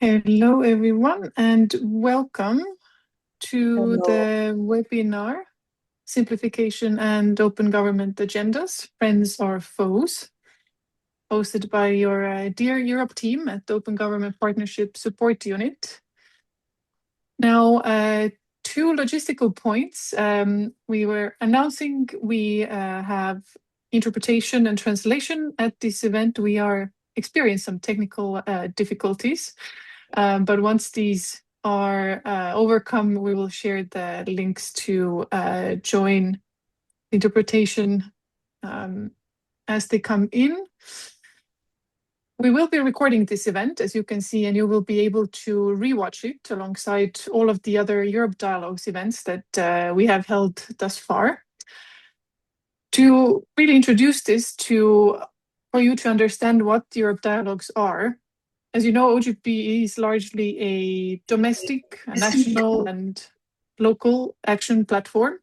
Hello, everyone, and welcome to Hello. the webinar, Simplification and Open Government Agendas, Friends or Foes, hosted by your dear Europe team at the Open Government Partnership Support Unit. Now, two logistical points. We were announcing we have interpretation and translation at this event. We are experiencing some technical difficulties. But once these are overcome, we will share the links to join interpretation as they come in. We will be recording this event, as you can see, and you will be able to rewatch it alongside all of the other Europe Dialogues events that we have held thus far. To really introduce this for you to understand what Europe Dialogues are, as you know, OGP is largely a domestic, a national, and local action platform.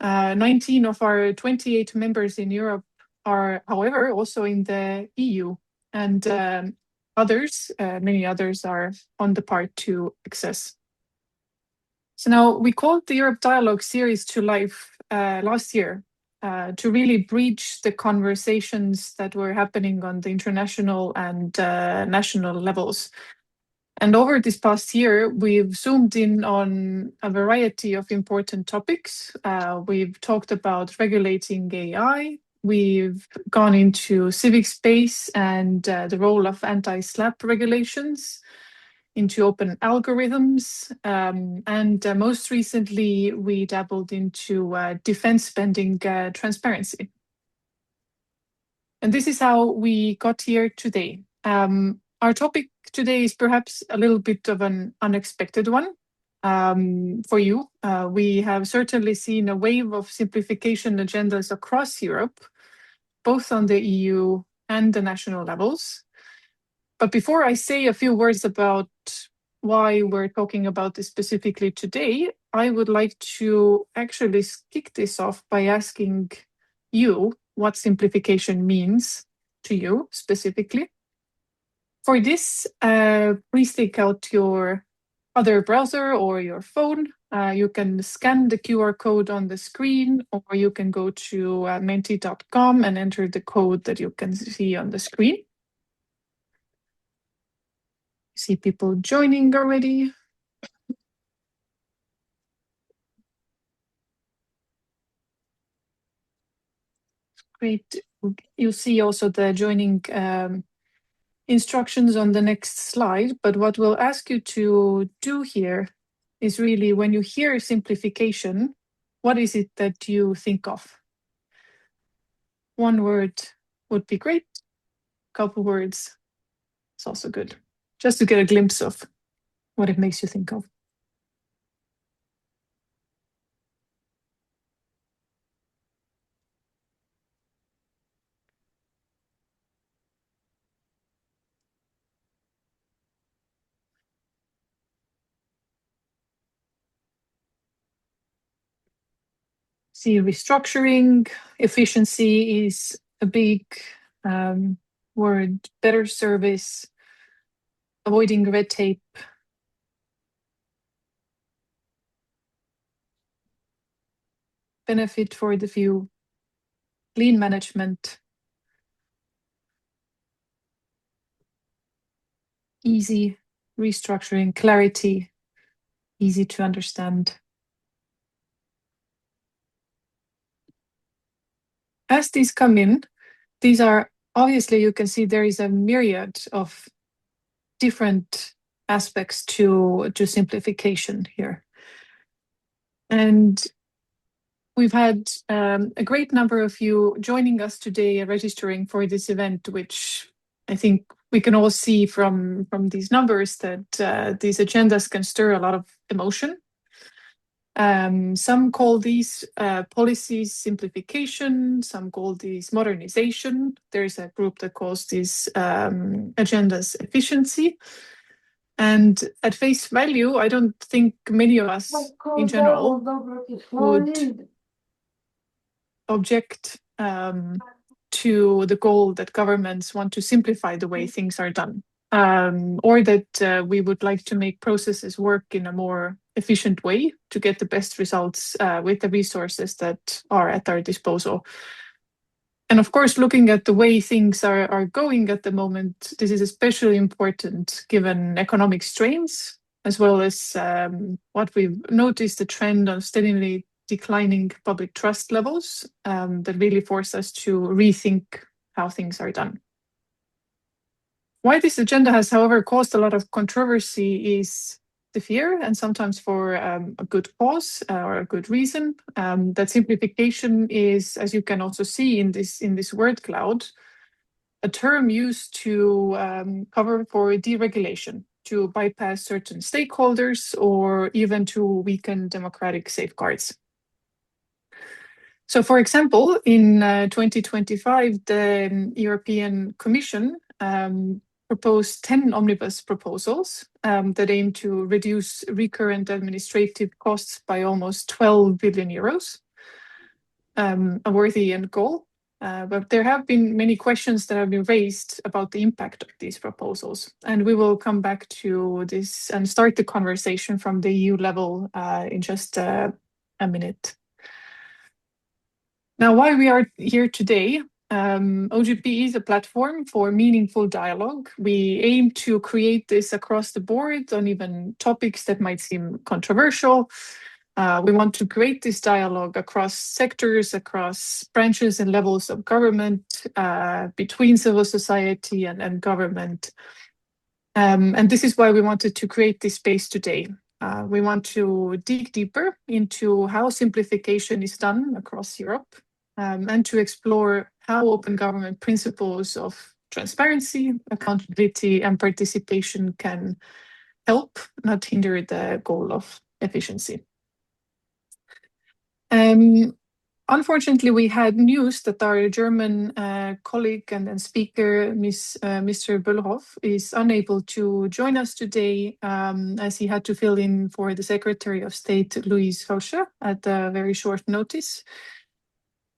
19 of our 28 members in Europe are, however, also in the EU, and many others are on the part to access. So now we called the Europe Dialogue series to life last year to really bridge the conversations that were happening on the international and national levels. And over this past year, we've zoomed in on a variety of important topics. We've talked about regulating AI. We've gone into civic space and the role of anti-SLAPP regulations, into open algorithms, and most recently, we dabbled into defense spending transparency. And this is how we got here today. Our topic today is perhaps a little bit of an unexpected one for you. We have certainly seen a wave of simplification agendas across Europe, both on the EU and the national levels. But before I say a few words about why we're talking about this specifically today, I would like to actually kick this off by asking you what simplification means to you specifically. For this, please take out your other browser or your phone. You can scan the QR code on the screen, or you can go to menti.com and enter the code that you can see on the screen. See people joining already. Great. You see also the joining instructions on the next slide. But what we'll ask you to do here is really, when you hear simplification, what is it that you think of? One word would be great. A couple words is also good, just to get a glimpse of what it makes you think of. See, restructuring, efficiency is a big word, better service, avoiding red tape. Benefit for the few, lean management, easy restructuring, clarity, easy to understand. As these come in, these are obviously, you can see there is a myriad of different aspects to simplification here. And we've had a great number of you joining us today, registering for this event, which I think we can all see from these numbers that these agendas can stir a lot of emotion. Some call these policies simplification, some call these modernization. There's a group that calls these agendas efficiency. And at face value, I don't think many of us in general would object to the goal that governments want to simplify the way things are done. or that we would like to make processes work in a more efficient way to get the best results with the resources that are at our disposal. And of course, looking at the way things are going at the moment, this is especially important given economic strains, as well as what we've noticed, the trend of steadily declining public trust levels that really force us to rethink how things are done. Why this agenda has, however, caused a lot of controversy is the fear, and sometimes for a good cause or a good reason, that simplification is, as you can also see in this word cloud, a term used to cover for deregulation, to bypass certain stakeholders, or even to weaken democratic safeguards. So, for example, in 2025, the European Commission proposed 10 omnibus proposals that aim to reduce recurrent administrative costs by almost 12 billion euros, a worthy end goal. But there have been many questions that have been raised about the impact of these proposals. And we will come back to this and start the conversation from the EU level in just a minute. Now, why we are here today, OGP is a platform for meaningful dialogue. We aim to create this across the board on even topics that might seem controversial. We want to create this dialogue across sectors, across branches and levels of government, between civil society and government. And this is why we wanted to create this space today. We want to dig deeper into how simplification is done across Europe, and to explore how open government principles of transparency, accountability, and participation can help, not hinder, the goal of efficiency. Unfortunately, we had news that our German colleague and speaker, Mr. Böllhoff, is unable to join us today as he had to fill in for the Secretary of State, Louise Faucher, at a very short notice.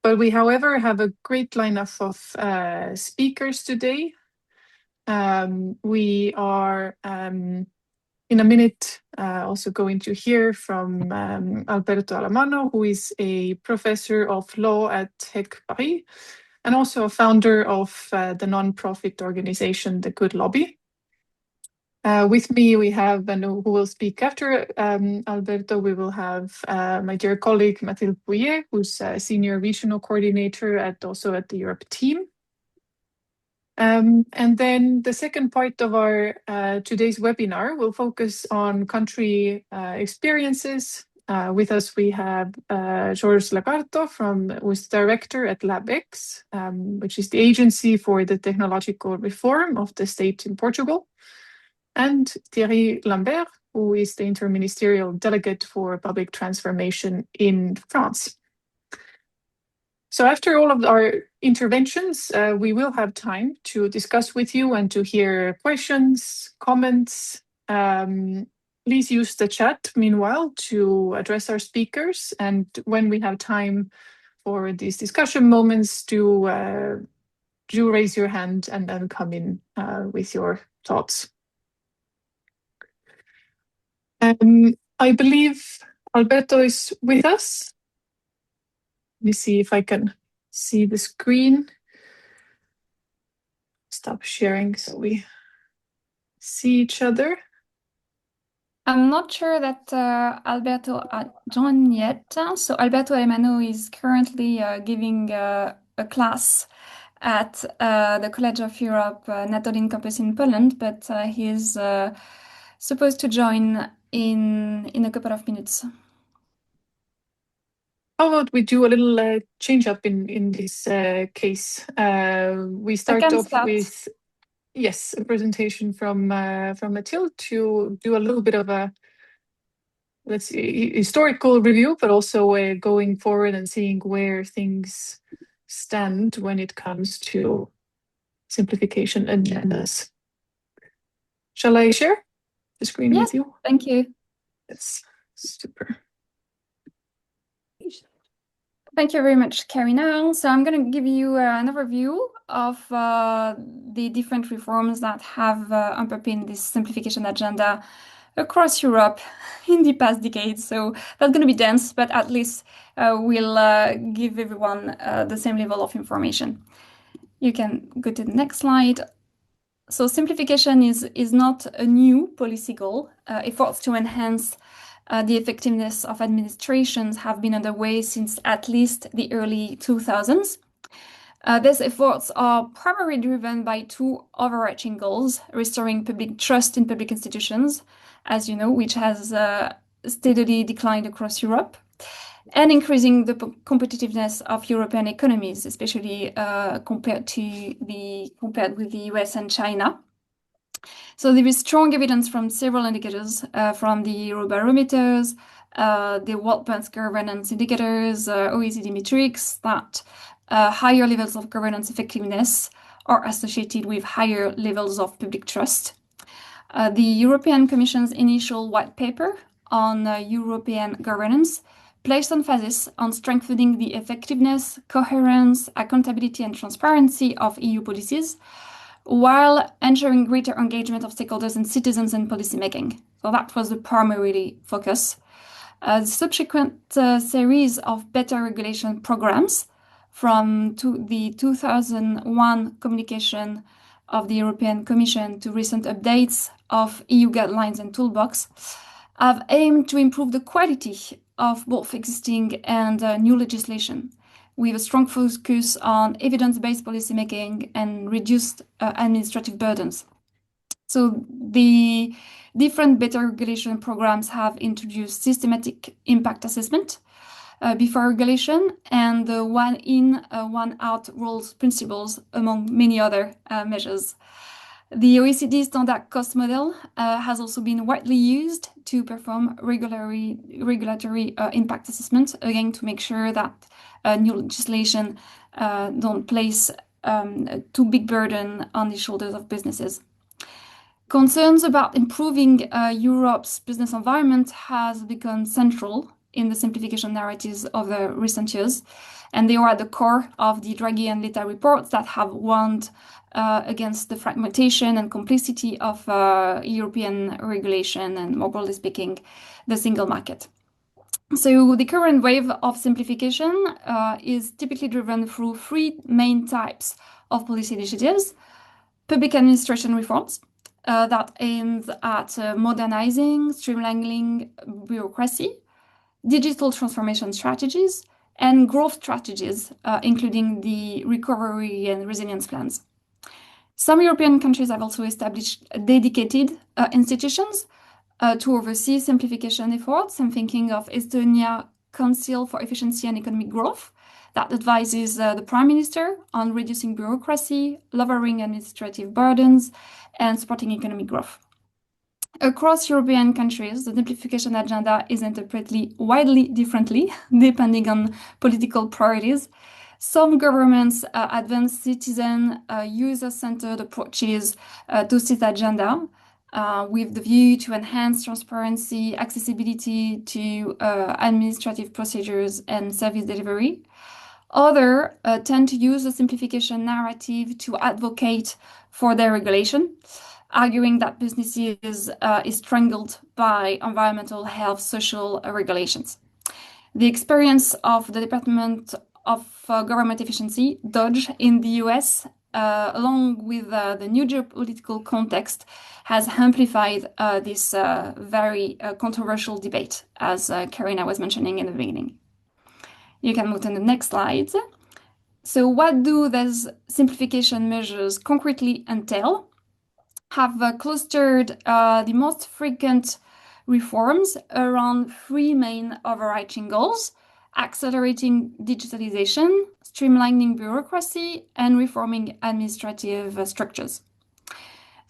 But we, however, have a great lineup of speakers today. We are in a minute also going to hear from Alberto Alamano, who is a professor of law at HEC Paris and also a founder of the non-profit organization, The Good Lobby. With me, we have, and who will speak after Alberto, we will have my dear colleague Mathilde Pouillet, who's a senior regional coordinator also at the Europe team. And then the second part of our today's webinar will focus on country experiences. With us, we have Georges Lagarto, who is director at LabX, which is the agency for the technological reform of the state in Portugal, and Thierry Lambert, who is the interministerial delegate for public transformation in France. So after all of our interventions, we will have time to discuss with you and to hear questions, comments. Please use the chat, meanwhile, to address our speakers. And when we have time for these discussion moments, do raise your hand and then come in with your thoughts. I believe Alberto is with us. Let me see if I can see the screen. Stop sharing so we see each other. I'm not sure that Alberto joined yet. So Alberto Alemano is currently giving a class at the College of Europe Natolin campus in Poland, but he's supposed to join in a couple of minutes. How about we do a little change up in this case? We start off with a presentation from Mathilde to do a little bit of a historical review, but also going forward and seeing where things stand when it comes to simplification agendas. Shall I share the screen with you? Thank you. That's super. Thank you very much, Karina. So I'm going to give you an overview of the different reforms that have underpinned this simplification agenda across Europe in the past decades. So that's going to be dense, but at least we'll give everyone the same level of information. You can go to the next slide. So simplification is not a new policy goal. Efforts to enhance the effectiveness of administrations have been underway since at least the early 2000s. These efforts are primarily driven by two overarching goals: restoring public trust in public institutions, as you know, which has steadily declined across Europe, and increasing the competitiveness of European economies, especially compared with the US and China. So there is strong evidence from several indicators, from the Eurobarometers, the World Bank's governance indicators, OECD metrics, that higher levels of governance effectiveness are associated with higher levels of public trust. The European Commission's initial white paper on European governance placed emphasis on strengthening the effectiveness, coherence, accountability, and transparency of EU policies, while ensuring greater engagement of stakeholders and citizens in policymaking. So that was the primary focus. The subsequent series of better regulation programs from the 2001 communication of the European Commission to recent updates of EU guidelines and toolbox have aimed to improve the quality of both existing and new legislation, with a strong focus on evidence-based policymaking and reduced administrative burdens. So the different better regulation programs have introduced systematic impact assessment before regulation and the one in, one out rules principles, among many other measures. The OECD standard cost model has also been widely used to perform regulatory impact assessment, again to make sure that new legislation don't place too big burden on the shoulders of businesses. Concerns about improving Europe's business environment has become central in the simplification narratives of the recent years, and they are at the core of the Draghi and Letta reports that have warned against the fragmentation and complexity of European regulation and, more broadly speaking, the single market. So the current wave of simplification is typically driven through three main types of policy initiatives: public administration reforms that aims at modernizing, streamlining bureaucracy, digital transformation strategies, and growth strategies, including the recovery and resilience plans. Some European countries have also established dedicated institutions to oversee simplification efforts. I'm thinking of Estonia Council for Efficiency and Economic Growth that advises the Prime Minister on reducing bureaucracy, lowering administrative burdens, and supporting economic growth. Across European countries, the simplification agenda is interpreted widely differently, depending on political priorities. Some governments advance citizen, user-centered approaches to this agenda, with the view to enhance transparency, accessibility to administrative procedures and service delivery. Others tend to use the simplification narrative to advocate for their regulation, arguing that businesses is strangled by environmental, health, social regulations. The experience of the Department of Government Efficiency, DOGE, in the US, along with the new geopolitical context, has amplified this very controversial debate, as Karina was mentioning in the beginning. You can move to the next slide. So what do these simplification measures concretely entail? Have clustered the most frequent reforms around three main overarching goals: accelerating digitalization, streamlining bureaucracy, and reforming administrative structures.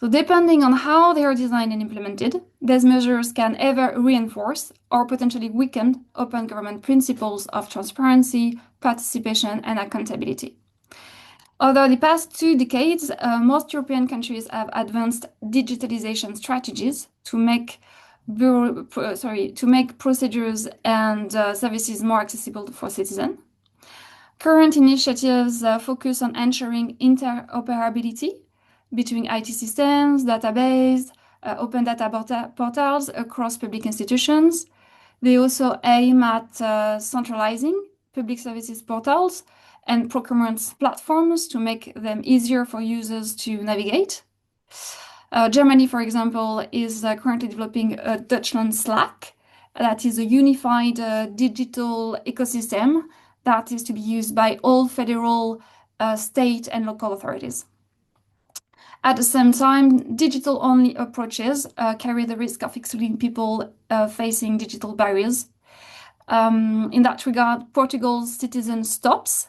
So depending on how they are designed and implemented, these measures can either reinforce or potentially weaken open government principles of transparency, participation, and accountability. Over the past 2 decades, most European countries have advanced digitalization strategies to make procedures and services more accessible for citizens. Current initiatives focus on ensuring interoperability between IT systems, database, open data portals across public institutions. They also aim at centralizing public services portals and procurement platforms to make them easier for users to navigate. Germany, for example, is currently developing a Deutschland Slack that is a unified digital ecosystem that is to be used by all federal, state, and local authorities. At the same time, digital-only approaches carry the risk of excluding people facing digital barriers. In that regard, Portugal's Citizen Stops,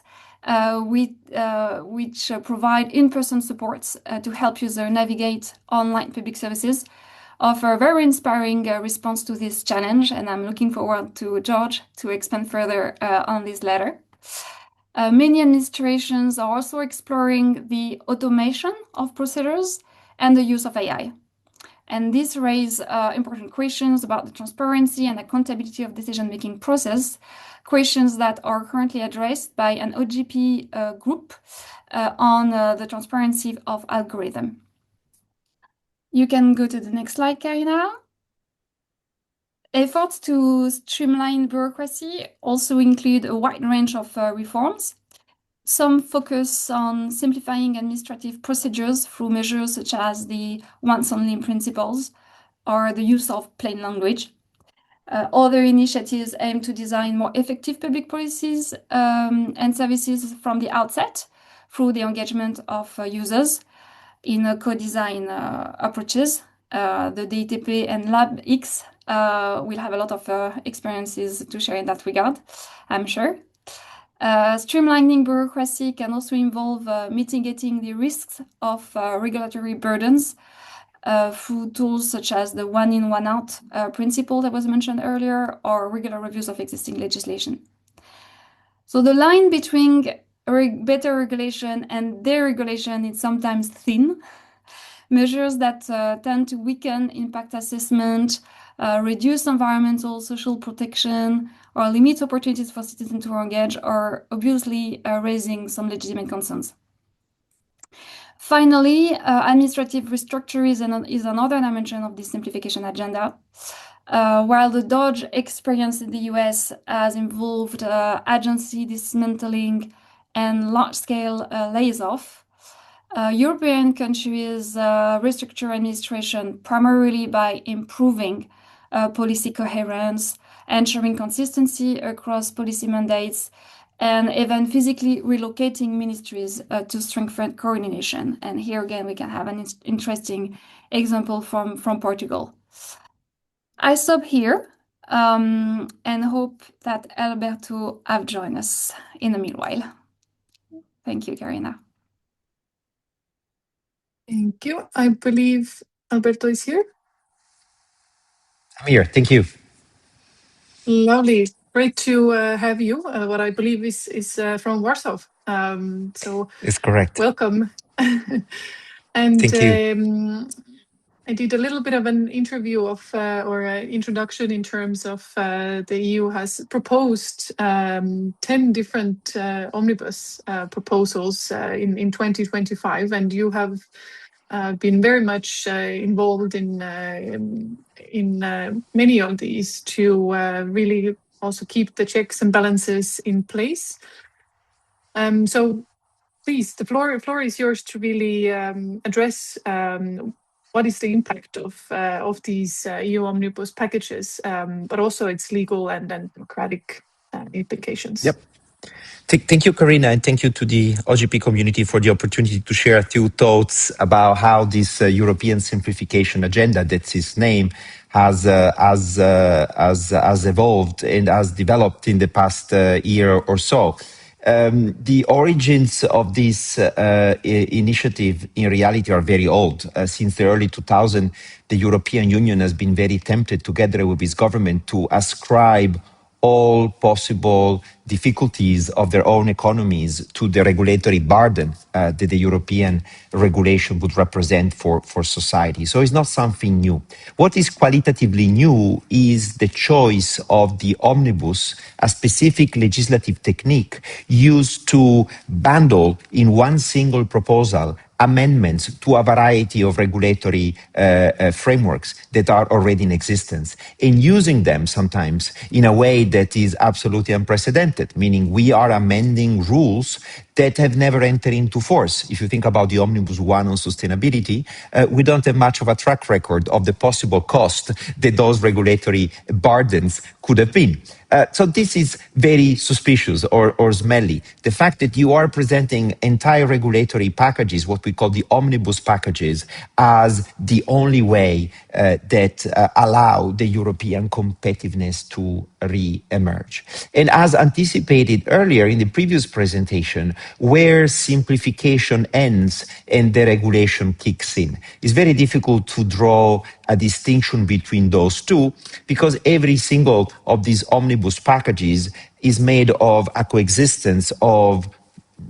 which provide in-person supports to help users navigate online public services, offer a very inspiring response to this challenge, and I'm looking forward to George to expand further on this latter. Many administrations are also exploring the automation of procedures and the use of AI. And this raises important questions about the transparency and accountability of decision-making process, questions that are currently addressed by an OGP group on the transparency of algorithm. You can go to the next slide, Karina. Efforts to streamline bureaucracy also include a wide range of reforms. Some focus on simplifying administrative procedures through measures such as the once-only principles or the use of plain language. Other initiatives aim to design more effective public policies and services from the outset through the engagement of users in co-design approaches. The DTP and LabX will have a lot of experiences to share in that regard, I'm sure. Streamlining bureaucracy can also involve mitigating the risks of regulatory burdens through tools such as the one-in, one-out principle that was mentioned earlier, or regular reviews of existing legislation. So the line between better regulation and deregulation is sometimes thin. Measures that tend to weaken impact assessment, reduce environmental, social protection, or limit opportunities for citizens to engage are obviously raising some legitimate concerns. Finally, administrative restructure is another dimension of the simplification agenda. While the Dodge experience in the US has involved agency dismantling and large-scale layoff, European countries restructure administration primarily by improving policy coherence, ensuring consistency across policy mandates, and even physically relocating ministries to strengthen coordination. And here again, we can have an interesting example from Portugal. I stop here and hope that Alberto have joined us in the meanwhile. Thank you, Karina. Thank you. I believe Alberto is here. I'm here. Thank you. Lovely. Great to have you. What I believe is from Warsaw. So it's correct. Welcome. And thank you. I did a little bit of an interview of or introduction in terms of the EU has proposed 10 different omnibus proposals in 2025, and you have been very much involved in many of these to really also keep the checks and balances in place. So please, the floor is yours to really address what is the impact of these EU omnibus packages, but also its legal and democratic implications. Yep. Thank you, Karina, and thank you to the OGP community for the opportunity to share a few thoughts about how this European simplification agenda, that's its name, has evolved and has developed in the past year or so. The origins of this initiative in reality are very old. Since the early 2000s, the European Union has been very tempted, together with its government, to ascribe all possible difficulties of their own economies to the regulatory burden that the European regulation would represent for society. So it's not something new. What is qualitatively new is the choice of the omnibus, a specific legislative technique used to bundle in one single proposal amendments to a variety of regulatory frameworks that are already in existence, and using them sometimes in a way that is absolutely unprecedented, meaning we are amending rules that have never entered into force. If you think about the Omnibus 1 on sustainability, we don't have much of a track record of the possible cost that those regulatory burdens could have been. So this is very suspicious or smelly. The fact that you are presenting entire regulatory packages, what we call the omnibus packages, as the only way that allow the European competitiveness to re-emerge. And as anticipated earlier in the previous presentation, where simplification ends and deregulation kicks in, it's very difficult to draw a distinction between those two, because every single of these omnibus packages is made of a coexistence of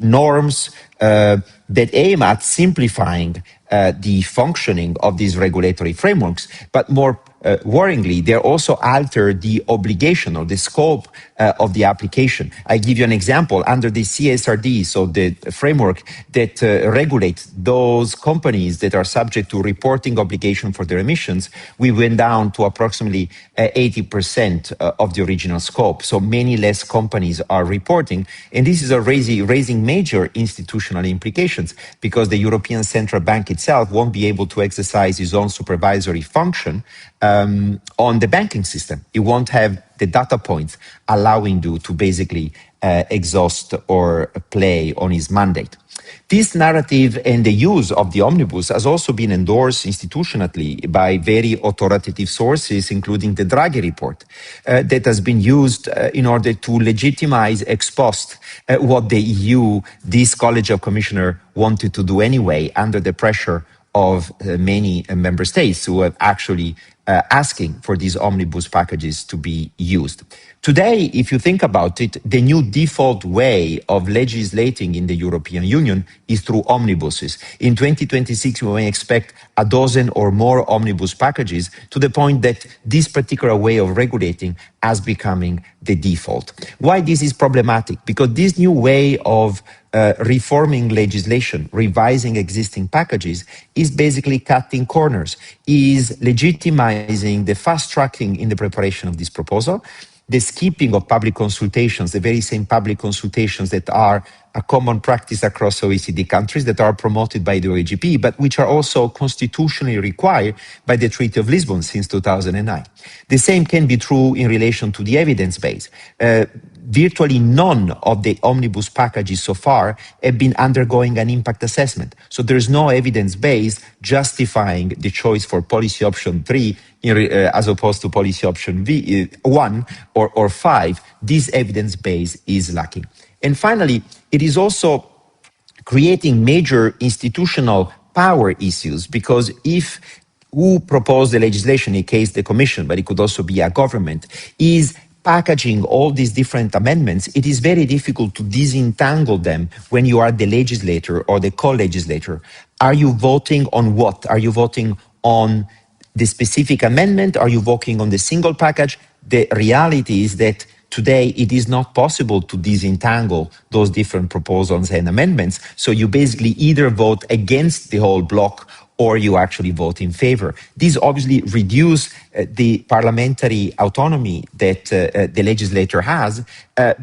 norms that aim at simplifying the functioning of these regulatory frameworks, but more worryingly, they also alter the obligation or the scope of the application. I give you an example. Under the CSRD, so the framework that regulates those companies that are subject to reporting obligation for their emissions, we went down to approximately 80% of the original scope. So many less companies are reporting. And this is raising major institutional implications, because the European Central Bank itself won't be able to exercise its own supervisory function on the banking system. It won't have the data points allowing you to basically exhaust or play on its mandate. This narrative and the use of the omnibus has also been endorsed institutionally by very authoritative sources, including the Draghi report, that has been used in order to legitimize ex post what the EU, this College of Commissioners, wanted to do anyway, under the pressure of many member states who are actually asking for these omnibus packages to be used. Today, if you think about it, the new default way of legislating in the European Union is through omnibuses. In 2026, we may expect a dozen or more omnibus packages, to the point that this particular way of regulating is becoming the default. Why this is problematic? Because this new way of reforming legislation, revising existing packages, is basically cutting corners, is legitimizing the fast tracking in the preparation of this proposal, the skipping of public consultations, the very same public consultations that are a common practice across OECD countries, that are promoted by the OEGP, but which are also constitutionally required by the Treaty of Lisbon since 2009. The same can be true in relation to the evidence base. Virtually none of the omnibus packages so far have been undergoing an impact assessment. So there's no evidence base justifying the choice for policy option 3 as opposed to policy option 1 or 5. This evidence base is lacking. And finally, it is also creating major institutional power issues, because if who proposed the legislation, in case the Commission, but it could also be a government, is packaging all these different amendments, it is very difficult to disentangle them when you are the legislator or the co-legislator. Are you voting on what? Are you voting on the specific amendment? Are you voting on the single package? The reality is that today it is not possible to disentangle those different proposals and amendments. So you basically either vote against the whole block or you actually vote in favor. These obviously reduce the parliamentary autonomy that the legislator has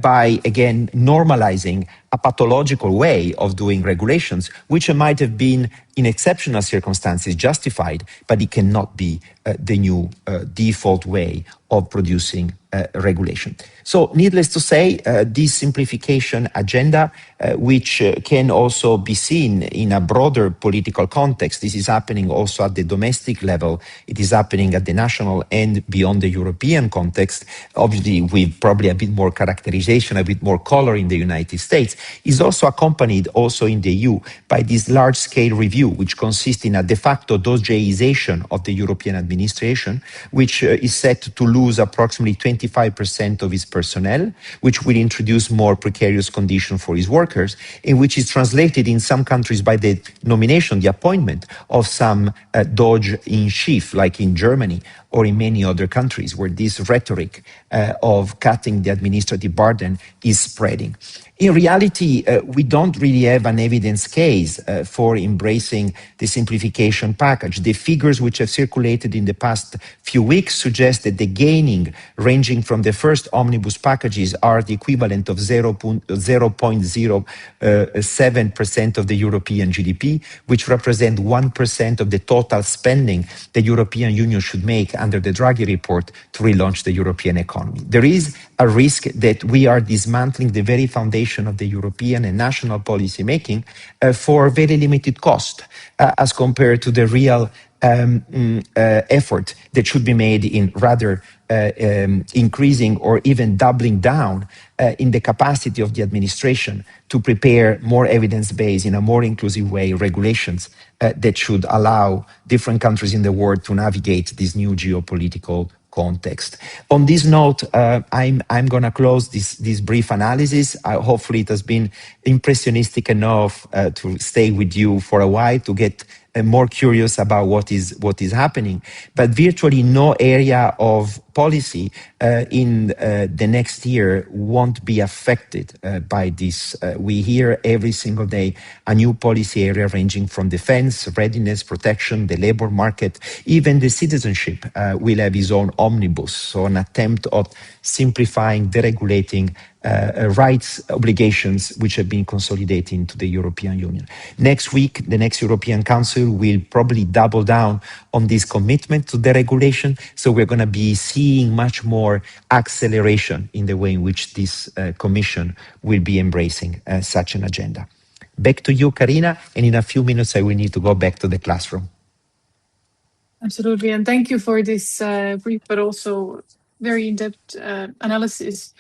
by, again, normalizing a pathological way of doing regulations, which might have been in exceptional circumstances justified, but it cannot be the new default way of producing regulation. So needless to say, this simplification agenda, which can also be seen in a broader political context, this is happening also at the domestic level, it is happening at the national international and beyond the European context, obviously with probably a bit more characterization, a bit more color in the United States, is also accompanied also in the EU by this large-scale review, which consists in a de facto dossierization of the European administration, which is set to lose approximately 25% of its personnel, which will introduce more precarious conditions for its workers, and which is translated in some countries by the nomination, the appointment of some Doge in chief, like in Germany or in many other countries where this rhetoric of cutting the administrative burden is spreading. In reality, we don't really have an evidence case for embracing the simplification package. The figures which have circulated in the past few weeks suggest that the gaining ranging from the first omnibus packages are the equivalent of 0.07% of the European GDP, which represent 1% of the total spending the European Union should make under the Draghi report to relaunch the European economy. There is a risk that we are dismantling the very foundation of the European and national policy making for very limited cost as compared to the real effort that should be made in rather increasing or even doubling down in the capacity of the administration to prepare more evidence-based, in a more inclusive way, regulations that should allow different countries in the world to navigate this new geopolitical context. On this note, I'm going to close this brief analysis. Hopefully it has been impressionistic enough to stay with you for a while, to get more curious about what is happening. But virtually no area of policy in the next year won't be affected by this. We hear every single day a new policy area ranging from defense, readiness, protection, the labor market, even the citizenship will have its own omnibus, so an attempt at simplifying, deregulating rights, obligations which have been consolidated into the European Union. Next week, the next European Council will probably double down on this commitment to deregulation. So we're going to be seeing much more acceleration in the way in which this Commission will be embracing such an agenda. Back to you, Karina, and in a few minutes I will need to go back to the classroom. Absolutely, and thank you for this brief but also very in-depth analysis.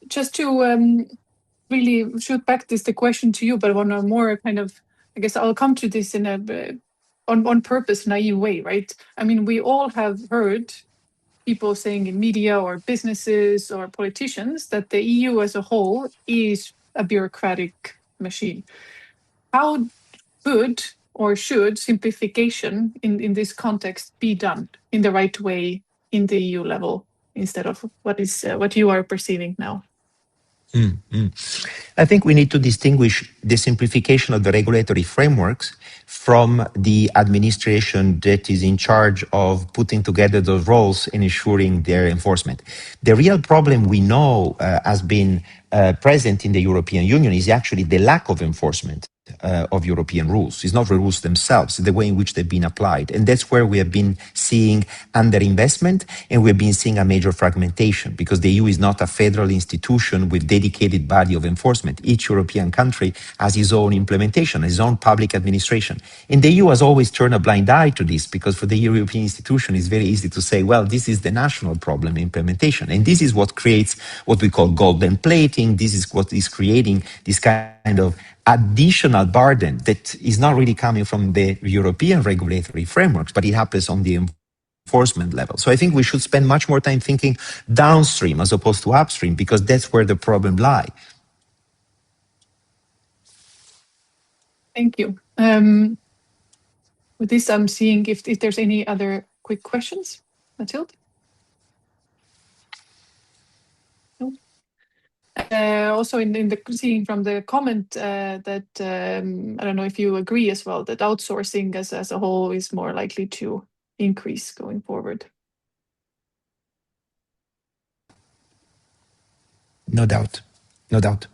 Just to really shoot back the question to you, but on a more kind of, I guess I'll come to this in a on purpose, naive way, right? I mean, we all have heard people saying in media or businesses or politicians that the EU as a whole is a bureaucratic machine. How could or should simplification in this context be done in the right way in the EU level instead of what you are perceiving now? I think we need to distinguish the simplification of the regulatory frameworks from the administration that is in charge of putting together those roles and ensuring their enforcement. The real problem we know has been present in the European Union is actually the lack of enforcement of European rules. It's not the rules themselves, the way in which they've been applied. And that's where we have been seeing underinvestment, and we've been seeing a major fragmentation, because the EU is not a federal institution with dedicated body of enforcement. Each European country has its own implementation, its own public administration. And the EU has always turned a blind eye to this, because for the European institution, it's very easy to say, well, this is the national problem, implementation. And this is what creates what we call golden plating. This is what is creating this kind of additional burden that is not really coming from the European regulatory frameworks, but it happens on the enforcement level. So I think we should spend much more time thinking downstream as opposed to upstream, because that's where the problem lies. Thank you. With this, I'm seeing if there's any other quick questions. Mathilde? No? Also, in the seeing from the comment that I don't know if you agree as well, that outsourcing as a whole is more likely to increase going forward. No doubt. No doubt.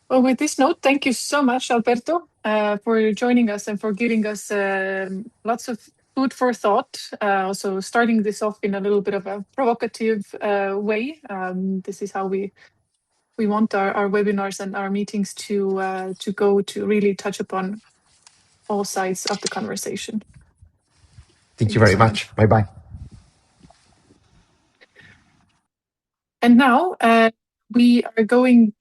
Well, with this note, thank you so much, Alberto, for joining us and for giving us lots of food for thought. Also starting this off in a little bit of a provocative way. This is how we want our webinars and our meetings to go, to really touch upon all sides of the conversation. Thank you very so much. Bye-bye. And now we are going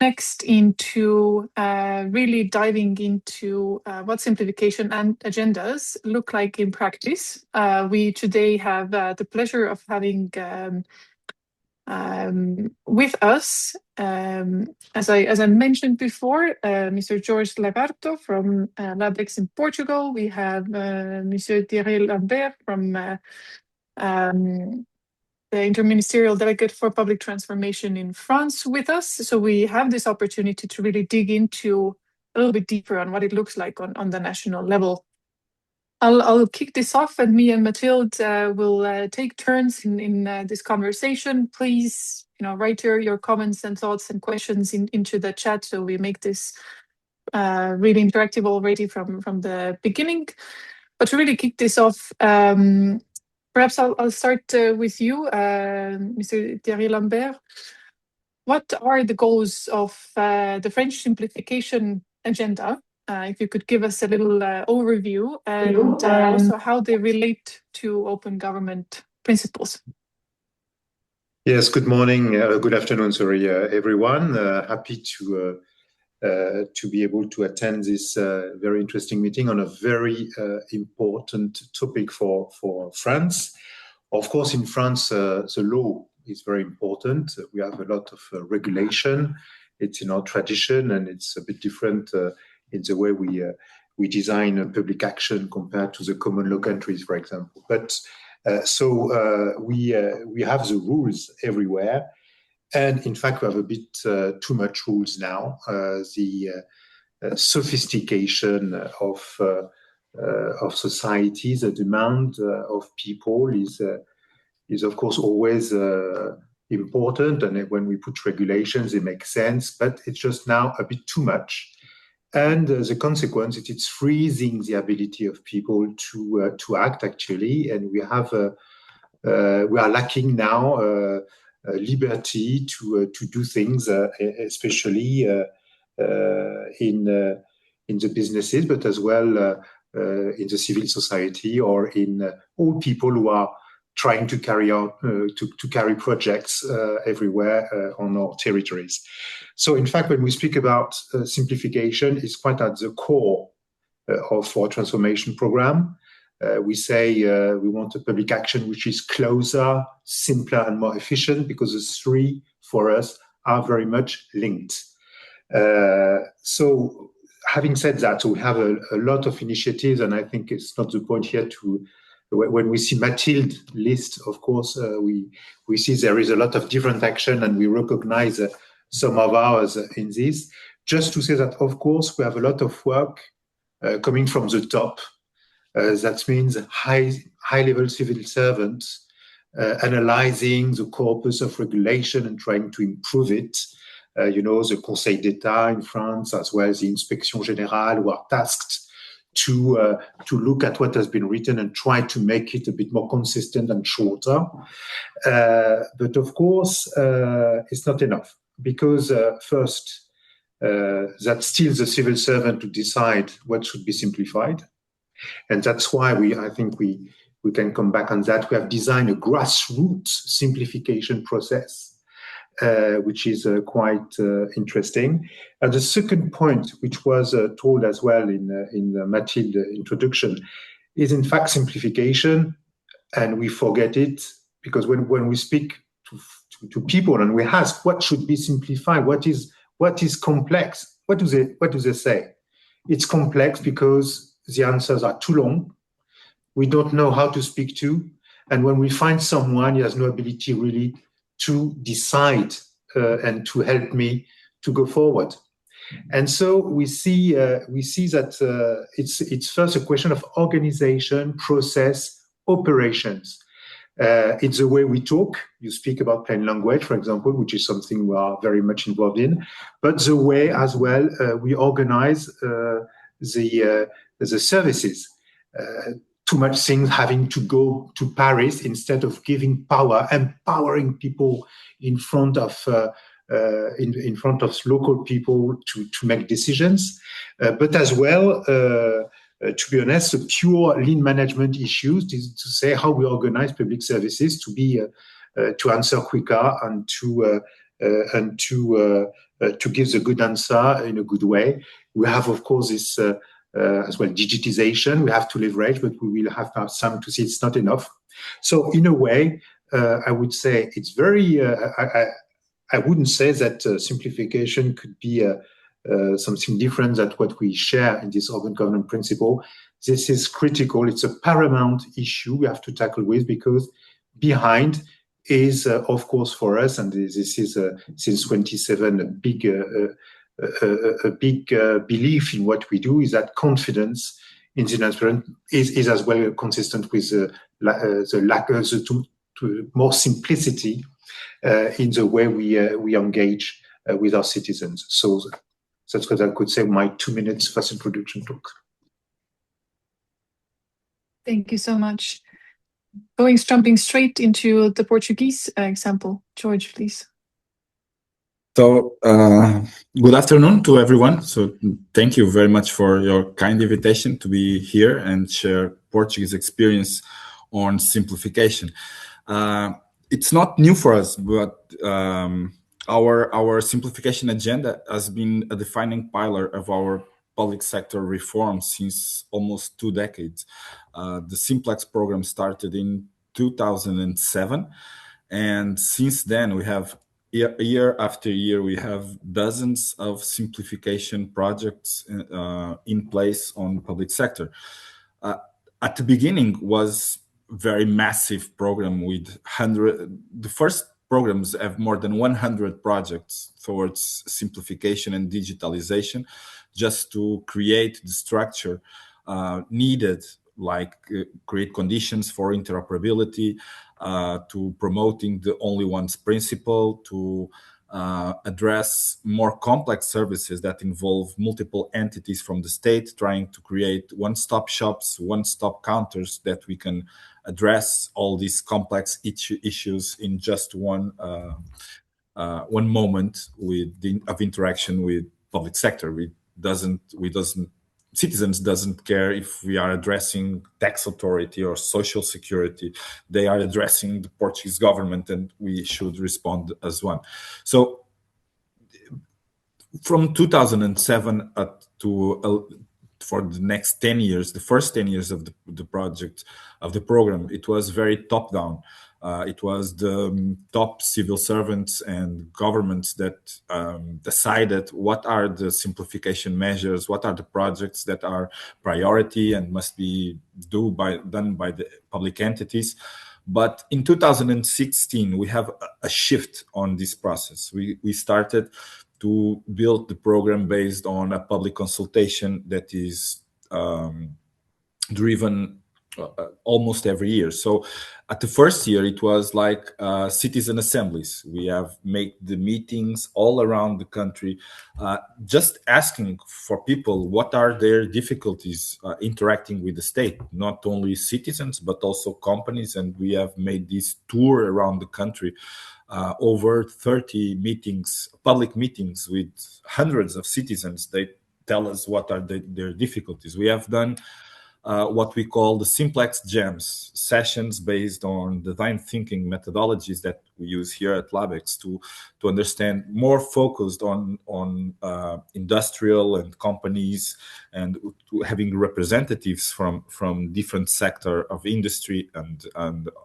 next into really diving into what simplification and agendas look like in practice. We today have the pleasure of having with us, as I mentioned before, Mr. Jorge Lagarto from LabEx in Portugal. We have Monsieur Thierry Lambert from the Interministerial Delegate for Public Transformation in France with us. So we have this opportunity to really dig into a little bit deeper on what it looks like on the national level. I'll kick this off, and me and Mathilde will take turns in this conversation. Please, write your comments and thoughts and questions into the chat, so we make this really interactive already from the beginning. But to really kick this off, perhaps I'll start with you, Mr. Thierry Lambert. What are the goals of the French simplification agenda? If you could give us a little overview, and also how they relate to open government principles. Yes, good morning, good afternoon, sorry, everyone. Happy to be able to attend this very interesting meeting on a very important topic for France. Of course, in France, the law is very important. We have a lot of regulation. It's in our tradition, and it's a bit different in the way we design public action compared to the common law countries, for example. But we have the rules everywhere. And in fact, we have a bit too much rules now. The sophistication of society, the demand of people is of course always important. And when we put regulations, it makes sense, but it's just now a bit too much. And the consequence is it's freezing the ability of people to act actually. And we are lacking now liberty to do things, especially in the businesses, but as well in the civil society, or in all people who are trying to carry out to carry projects everywhere on our territories. So, in fact, when we speak about simplification, it's quite at the core of our transformation program. We say we want a public action which is closer, simpler, and more efficient, because the three, for us, are very much linked. So, having said that, so we have a lot of initiatives, and I think it's not the point here to, when we see Mathilde list, of course, we see there is a lot of different action, and we recognize some of ours in this. Just to say that, of course, we have a lot of work coming from the top. That means high-level civil servants analyzing the corpus of regulation and trying to improve it. The Conseil d'État in France, as well as the Inspection Générale, who are tasked to look at what has been written and try to make it a bit more consistent and shorter. But of course, it's not enough, because first, that's still the civil servant to decide what should be simplified. And that's why I think we can come back on that. We have designed a grassroots simplification process, which is quite interesting. And the second point, which was told as well in the Mathilde introduction, is in fact simplification, and we forget it, because when we speak to people and we ask what should be simplified, what is complex, what do they say? It's complex because the answers are too long. We don't know how to speak to. And when we find someone, he has no ability really to decide and to help me to go forward. And so we see that it's first a question of organization, process, operations. It's the way we talk. You speak about plain language, for example, which is something we are very much involved in, but the way as well we organize the services. Too much things having to go to Paris instead of giving power, empowering people in front of local people to make decisions, but as well to be honest, a pure lean management issues, to say how we organize public services to be to answer quicker and to give the good answer in a good way. We have, of course, this as well digitization. We have to leverage, but we will have some to see it's not enough. So in a way, I would say it's very. I wouldn't say that simplification could be something different than what we share in this open governance principle. This is critical. It's a paramount issue we have to tackle with, because behind is, of course, for us, and this is since 27 a big belief in what we do, is that confidence in the transparent is as well consistent with the lack to more simplicity in the way we engage with our citizens. So that's what I could say. My 2 minutes first introduction talk. Thank you so much. Jumping straight into the Portuguese example. George, please. So, good afternoon to everyone. So, thank you very much for your kind invitation to be here and share Portuguese experience on simplification. It's not new for us, but our simplification agenda has been a defining pillar of our public sector reform since almost 2 decades. The Simplex program started in 2007, and since then we have year after year we have dozens of simplification projects in place on public sector. At the beginning was very massive program with the first programs have more than 100 projects towards simplification and digitalization, just to create the structure needed, like create conditions for interoperability, to promoting the only one's principle, to address more complex services that involve multiple entities from the state, trying to create one-stop shops, one-stop counters that we can address all these complex issues in just one moment of interaction with public sector. Citizens doesn't care if we are addressing tax authority or social security. They are addressing the Portuguese government, and we should respond as one. So from 2007 for the next 10 years, the first 10 years of the project, of the program, it was very top-down. It was the top civil servants and governments that decided what are the simplification measures, what are the projects that are priority and must be done by the public entities. But in 2016, we have a shift on this process. We started to build the program based on a public consultation that is driven almost every year. So at the first year, it was like citizen assemblies. We have made the meetings all around the country, just asking for people what are their difficulties interacting with the state, not only citizens, but also companies. And we have made this tour around the country, over 30 meetings, public meetings with hundreds of citizens. They tell us what are their difficulties. We have done what we call the Simplex Jams, sessions based on design thinking methodologies that we use here at LabX to understand, more focused on industrial and companies, and to having representatives from different sector of industry and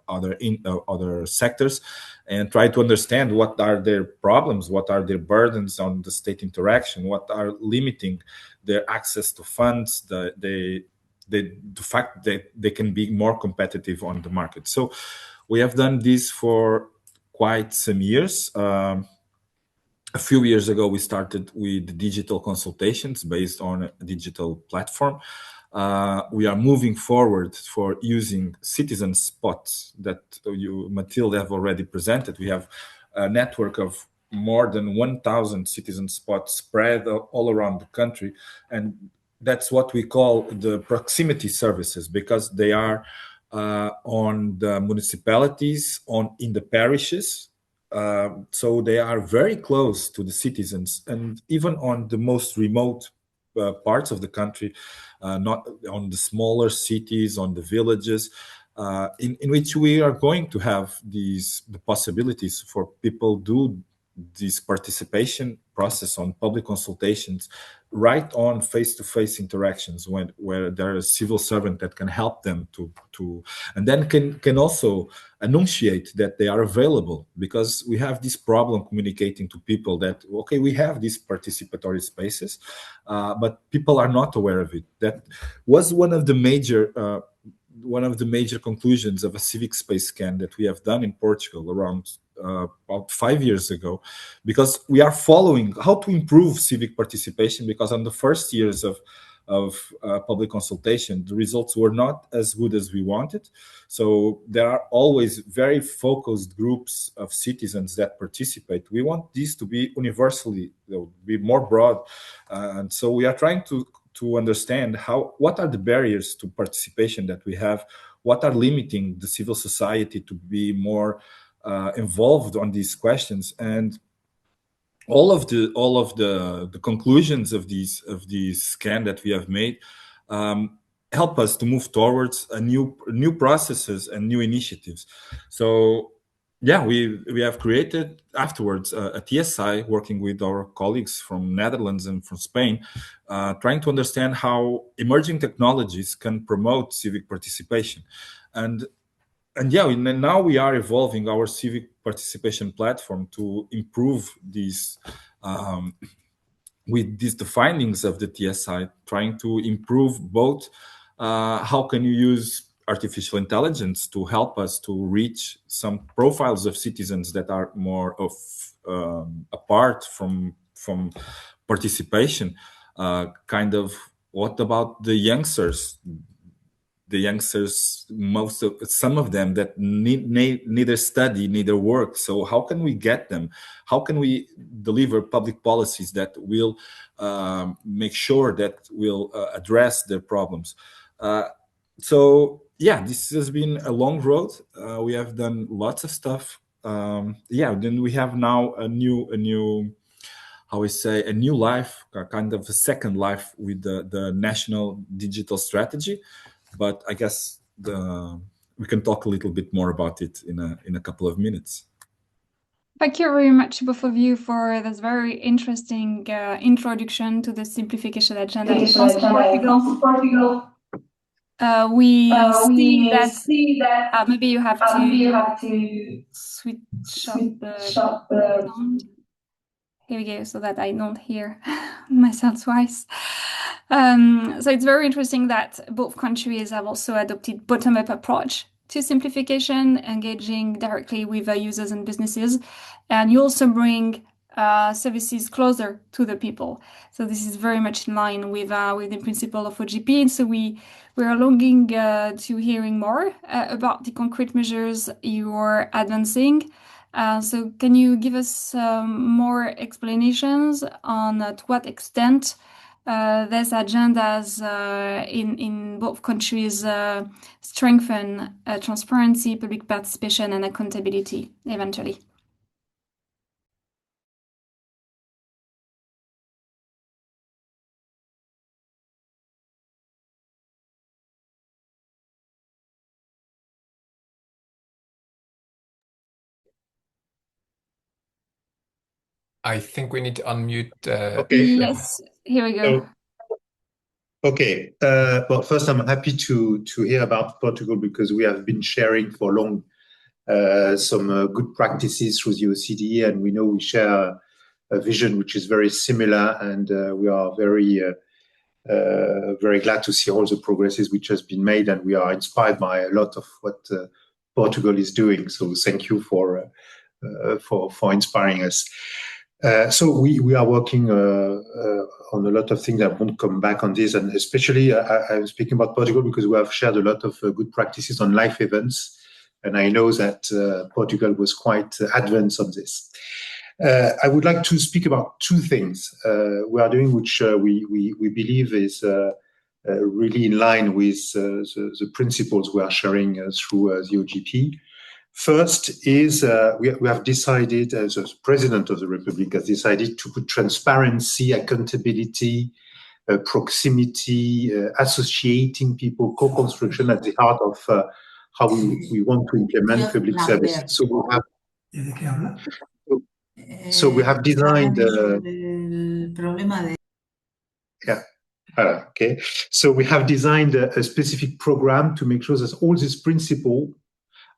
other sectors, and try to understand what are their problems, what are their burdens on the state interaction, what are limiting their access to funds, the fact that they can be more competitive on the market. So we have done this for quite some years. A few years ago, we started with digital consultations based on a digital platform. We are moving forward for using citizen spots that Mathilde have already presented. We have a network of more than 1,000 citizen spots spread all around the country, and that's what we call the proximity services, because they are on the municipalities, in the parishes. So they are very close to the citizens, and even on the most remote parts of the country, not on the smaller cities, on the villages, in which we are going to have the possibilities for people do this participation process on public consultations right on face-to-face interactions where there is a civil servant that can help them to and then can also enunciate that they are available, because we have this problem communicating to people that, okay, we have these participatory spaces, but people are not aware of it. That was one of the major conclusions of a civic space scan that we have done in Portugal around about 5 years ago, because we are following how to improve civic participation, because on the first years of public consultation, the results were not as good as we wanted. So there are always very focused groups of citizens that participate. We want these to be universally, be more broad. And so we are trying to understand what are the barriers to participation that we have, what are limiting the civil society to be more involved on these questions, and all of the conclusions of these scan that we have made help us to move towards new processes and new initiatives. So yeah, we have created afterwards a TSI working with our colleagues from Netherlands and from Spain, trying to understand how emerging technologies can promote civic participation. And yeah, now we are evolving our civic participation platform to improve these the findings of the TSI, trying to improve both how can you use artificial intelligence to help us to reach some profiles of citizens that are more of apart from participation, kind of what about the youngsters, some of them that neither study neither work. So how can we get them? How can we deliver public policies that will make sure that will address their problems? So yeah, this has been a long road. We have done lots of stuff. Then we have now a new how we say, a new life, kind of a second life with the national digital strategy. But I guess we can talk a little bit more about it in a couple of minutes. Thank you very much, both of you, for this very interesting introduction to the simplification agenda in France and Portugal. We see that maybe you have to switch up the sound. Here we go, so that I don't hear myself twice. So it's very interesting that both countries have also adopted bottom-up approach to simplification, engaging directly with users and businesses. And you also bring services closer to the people. So this is very much in line with the principle of OGP. And so we are longing to hearing more about the concrete measures you are advancing. So can you give us more explanations on to what extent these agendas in both countries strengthen transparency, public participation, and accountability eventually? I think we need to unmute. Okay. Yes, here we go. Okay. Well, first, I'm happy to hear about Portugal, because we have been sharing for long some good practices through the OCDE, and we know we share a vision which is very similar, and we are very glad to see all the progresses which has been made, and we are inspired by a lot of what Portugal is doing. So thank you for inspiring us. So we are working on a lot of things. I won't come back on this, and especially I'm speaking about Portugal because we have shared a lot of good practices on live events, and I know that Portugal was quite advanced on this. I would like to speak about two things we are doing, which we believe is really in line with the principles we are sharing through the OGP. First is we have decided, as the President of the Republic has decided, to put transparency, accountability, proximity, associating people, co-construction at the heart of how we want to implement public services. So we have designed. Yeah. Okay. So we have designed a specific program to make sure that all these principles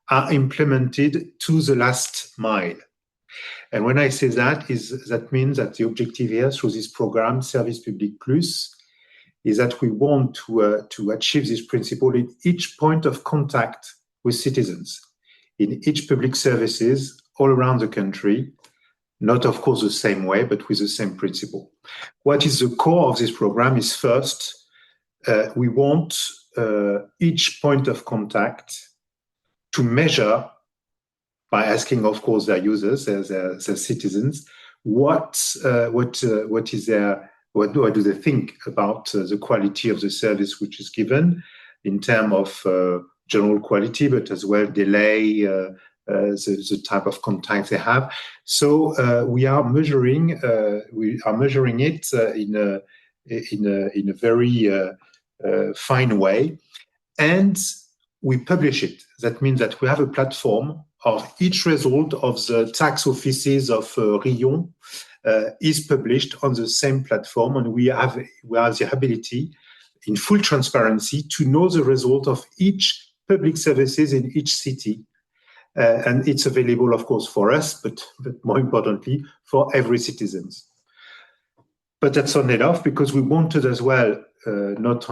are implemented to the last mile. And when I say that, that means that the objective here through this program, Service Public Plus, is that we want to achieve this principle in each point of contact with citizens, in each public services all around the country, not of course the same way, but with the same principle. What is the core of this program is first, we want each point of contact to measure by asking, of course, their users, their citizens, what do they think about the quality of the service which is given in terms of general quality, but as well delay, the type of contact they have. So we are measuring it in a very fine way, and we publish it. That means that we have a platform of each result of the tax offices of Rion is published on the same platform, and we have the ability, in full transparency, to know the result of each public services in each city. And it's available, of course, for us, but more importantly, for every citizen. But that's not enough, because we wanted as well not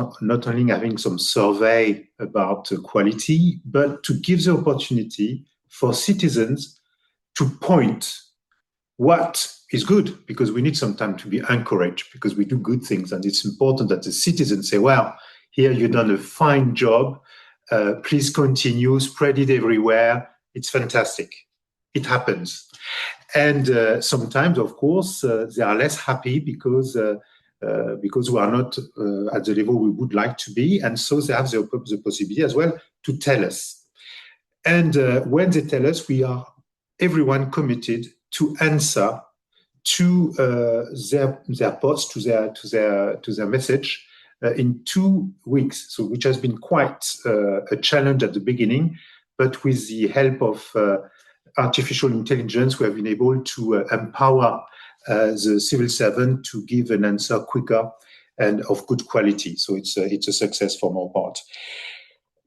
only having some survey about quality, but to give the opportunity for citizens to point what is good, because we need some time to be encouraged, because we do good things, and it's important that the citizens say, well, here you've done a fine job, please continue, spread it everywhere, it's fantastic. It happens. And sometimes, of course, they are less happy because we are not at the level we would like to be, and so they have the possibility as well to tell us. And when they tell us, we are everyone committed to answer to their post, to their message in 2 weeks. So, which has been quite a challenge at the beginning, but with the help of artificial intelligence, we have been able to empower the civil servant to give an answer quicker and of good quality. So it's a success from our part.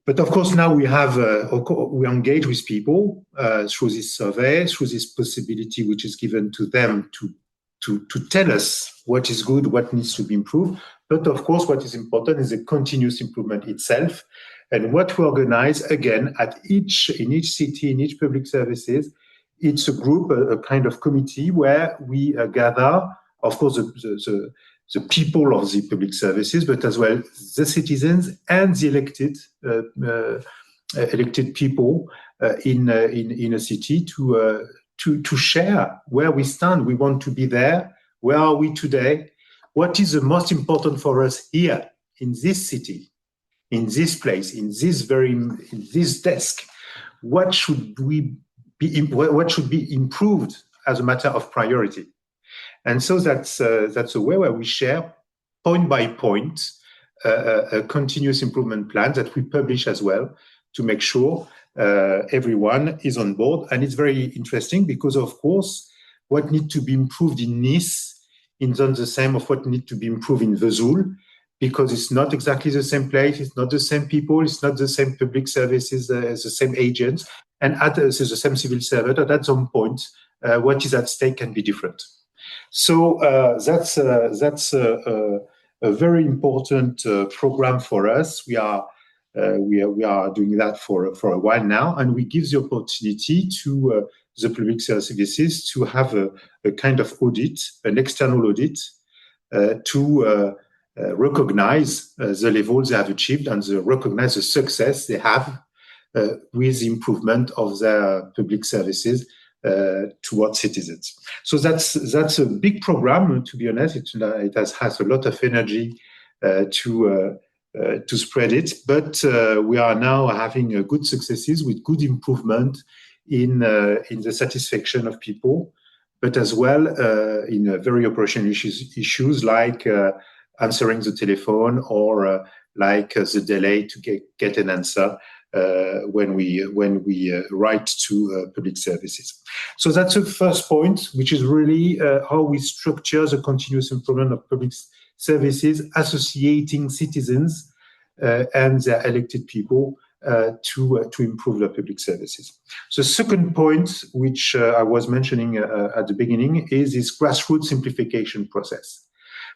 But of course, now we engage with people through this survey, through this possibility which is given to them to tell us what is good, what needs to be improved. But of course, what is important is the continuous improvement itself. And what we organize, again, in each city, in each public services, it's a group, a kind of committee where we gather, of course, the people of the public services, but as well the citizens and the elected people in a city to share where we stand. We want to be there. Where are we today? What is the most important for us here in this city, in this place, in this desk? What should be improved as a matter of priority? And so that's a way where we share point by point a continuous improvement plan that we publish as well to make sure everyone is on board. And it's very interesting because, of course, what needs to be improved in Nice is not the same of what needs to be improved in Vesoul, because it's not exactly the same place, it's not the same people, it's not the same public services, the same agents, and the same civil servant. At some point, what is at stake can be different. So that's a very important program for us. We are doing that for a while now, and we give the opportunity to the public services to have a kind of audit, an external audit, to recognize the levels they have achieved and recognize the success they have with the improvement of their public services towards citizens. So that's a big program. To be honest, it has a lot of energy to spread it. But we are now having good successes with good improvement in the satisfaction of people, but as well in very operational issues like answering the telephone or the delay to get an answer when we write to public services. So that's the first point, which is really how we structure the continuous improvement of public services, associating citizens and their elected people to improve their public services. The second point, which I was mentioning at the beginning, is this grassroots simplification process.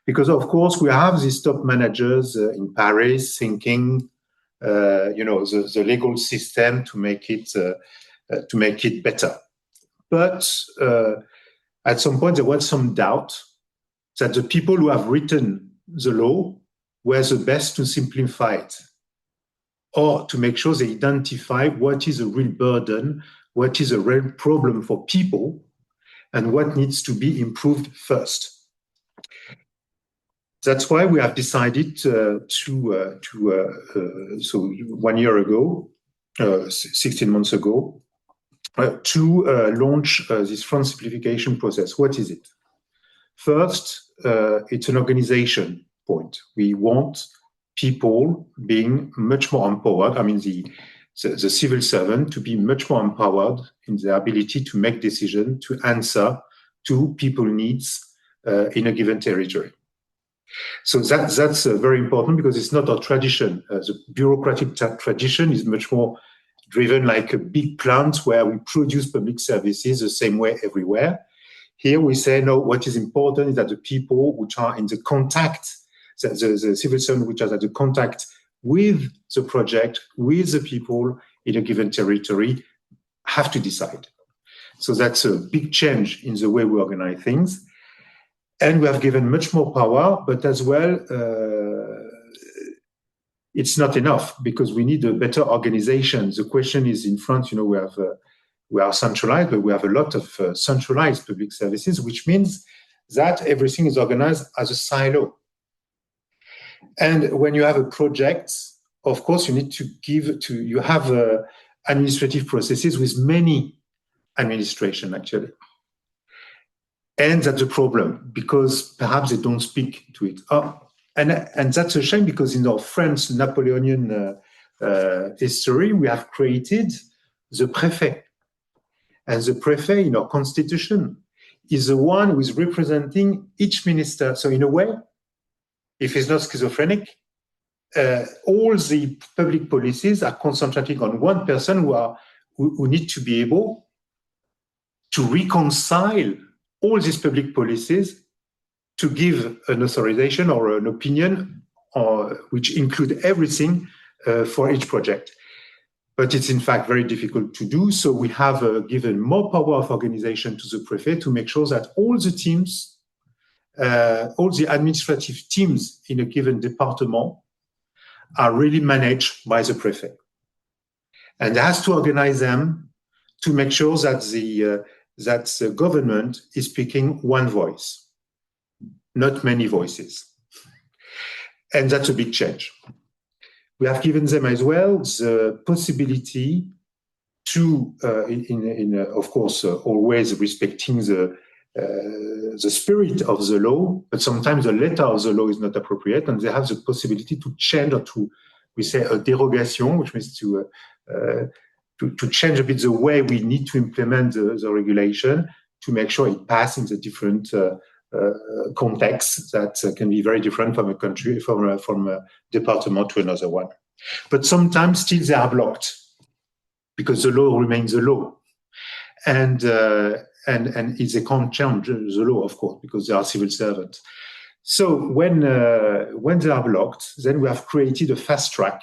Because of course we have these top managers in Paris thinking, the legal system to make it better. But at some point there was some doubt that the people who have written the law were the best to simplify it, or to make sure they identify what is a real burden, what is a real problem for people, and what needs to be improved first. That's why we have decided so 1 year ago, 16 months ago, to launch this front simplification process. What is it? First, it's an organization point. We want people being much more empowered. I mean, the civil servant to be much more empowered in their ability to make decisions, to answer to people's needs in a given territory. So that's very important, because it's not our tradition. The bureaucratic tradition is much more driven like a big plant where we produce public services the same way everywhere. Here we say, no, what is important is that the people which are in the contact, the civil servant which are at the contact with the project, with the people in a given territory, have to decide. So that's a big change in the way we organize things. And we have given much more power, but as well, it's not enough, because we need a better organization. The question is, in France, we are centralized, but we have a lot of centralized public services, which means that everything is organized as a silo. And when you have a project, of course, you need you have administrative processes with many administration, actually. And that's a problem, because perhaps they don't speak to it. And that's a shame, because in our French Napoleonian history, we have created the préfet. And the préfet in our constitution is the one who is representing each minister. So in a way, if he's not schizophrenic, all the public policies are concentrating on one person who need to be able to reconcile all these public policies, to give an authorization or an opinion, which include everything for each project. But it's in fact very difficult to do. So we have given more power of organization to the préfet to make sure that all the teams, all the administrative teams in a given department are really managed by the préfet. And has to organize them to make sure that the government is speaking one voice, not many voices. And that's a big change. We have given them as well the possibility to, of course, always respecting the spirit of the law, but sometimes the letter of the law is not appropriate, and they have the possibility to change, or we say a derogation, which means to change a bit the way we need to implement the regulation to make sure it passes in the different contexts that can be very different from a country, from a department to another one. But sometimes still they are blocked, because the law remains the law. And they can't change the law, of course, because they are civil servants. So when they are blocked, then we have created a fast track,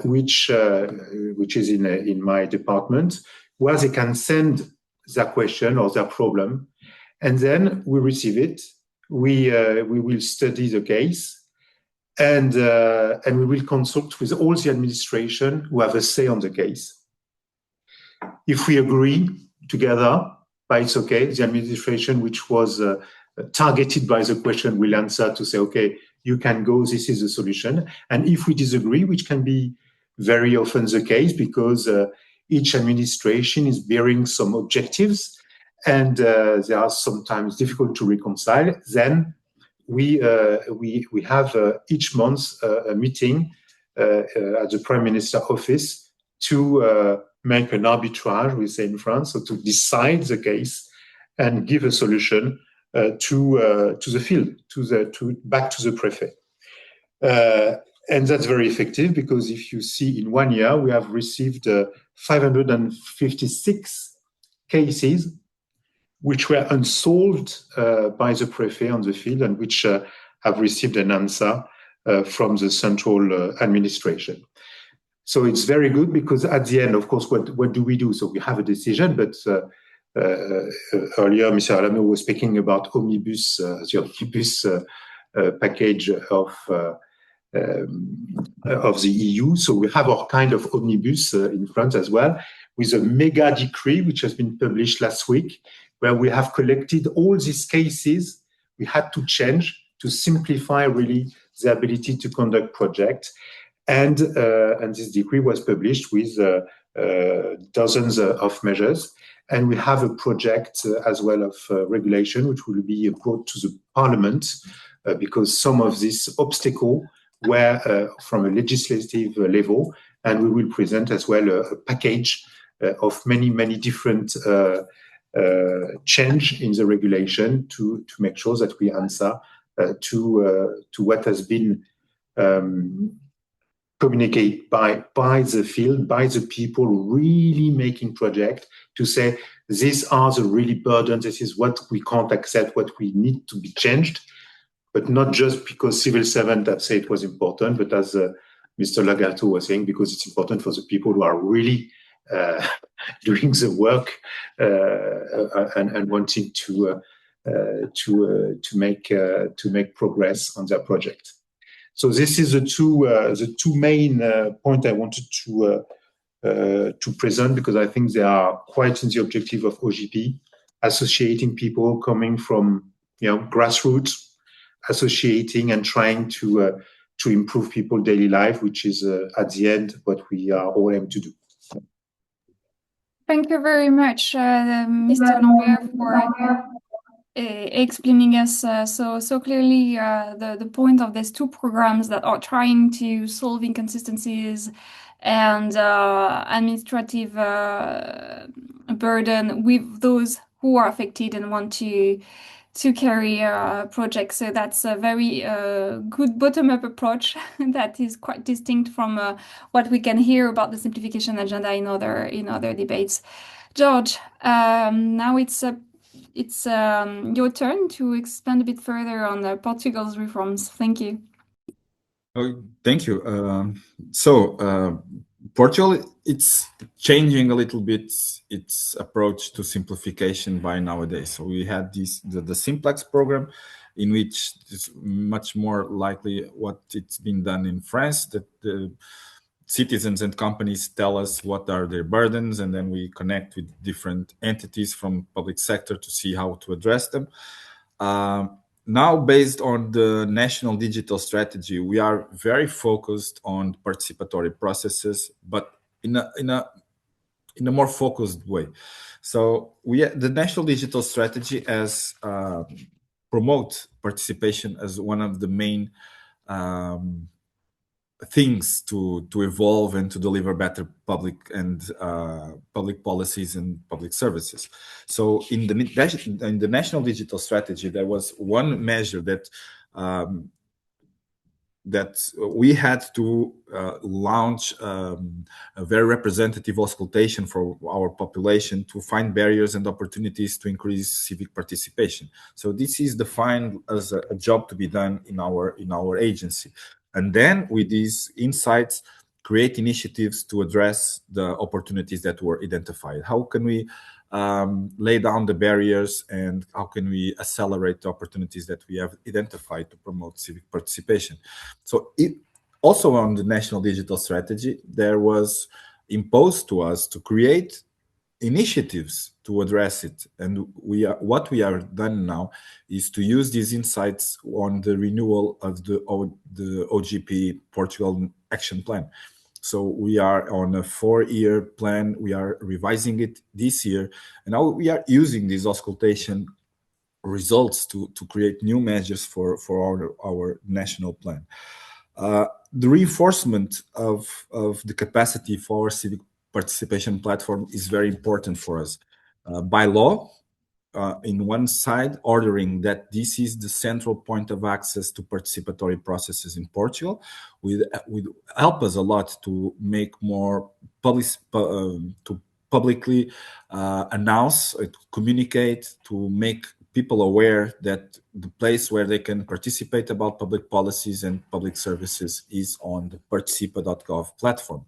which is in my department, where they can send their question or their problem, and then we receive it. We will study the case, and we will consult with all the administration who have a say on the case. If we agree together, it's okay. The administration which was targeted by the question will answer to say, okay, you can go, this is the solution. And if we disagree, which can be very often the case, because each administration is bearing some objectives, and they are sometimes difficult to reconcile, then we have each month a meeting at the Prime Minister office to make an arbitrage, we say in France, so to decide the case and give a solution to the field, back to the préfet. And that's very effective because if you see in 1 year, we have received 556 cases which were unsolved by the préfet on the field and which have received an answer from the central administration. So it's very good because at the end, of course, what do we do? So we have a decision, but earlier, Mr. Alamo was speaking about omnibus, the omnibus package of the EU. So we have our kind of omnibus in France as well, with a mega decree which has been published last week, where we have collected all these cases we had to change to simplify really the ability to conduct projects. And this decree was published with dozens of measures. And we have a project as well of regulation, which will be brought to the Parliament because some of these obstacles were from a legislative level. And we will present as well a package of many, many different change in the regulation to make sure that we answer to what has been communicated by the field, by the people really making projects, to say these are the really burdens, this is what we can't accept, what we need to be changed, but not just because civil servants have said it was important, but as Mr. Lagarto was saying, because it's important for the people who are really doing the work and wanting to make progress on their project. So this is the two main points I wanted to present because I think they are quite in the objective of OGP, associating people coming from grassroots, associating and trying to improve people's daily life, which is at the end what we are all aiming to do. Thank you very much, Mr. Lambert, for explaining us so clearly the point of these two programs that are trying to solve inconsistencies and administrative burden with those who are affected and want to carry projects. So that's a very good bottom-up approach that is quite distinct from what we can hear about the simplification agenda in other debates. George, now it's your turn to expand a bit further on Portugal's reforms. Thank you. Oh, thank you. Portugal, it's changing a little bit its approach to simplification by nowadays. So we had the Simplex program, in which it's much more likely what it's been done in France, that the citizens and companies tell us what are their burdens, and then we connect with different entities from public sector to see how to address them. Now, based on the national digital strategy, we are very focused on participatory processes, but in a more focused way. So the national digital strategy has promote participation as one of the main things to evolve and to deliver better public policies and public services. So in the national digital strategy, there was one measure that we had to launch a very representative auscultation for our population to find barriers and opportunities to increase civic participation. So this is defined as a job to be done in our agency. And then with these insights, create initiatives to address the opportunities that were identified. How can we lay down the barriers, and how can we accelerate the opportunities that we have identified to promote civic participation? So also on the national digital strategy, there was imposed to us to create initiatives to address it. And what we are done now is to use these insights on the renewal of the OGP Portugal Action Plan. So we are on a 4-year plan. We are revising it this year. And now we are using this auscultation results to create new measures for our national plan. The reinforcement of the capacity for our civic participation platform is very important for us. By law, in one side, ordering that this is the central point of access to participatory processes in Portugal, will help us a lot to make more to publicly announce, to communicate, to make people aware that the place where they can participate about public policies and public services is on the participa.gov platform.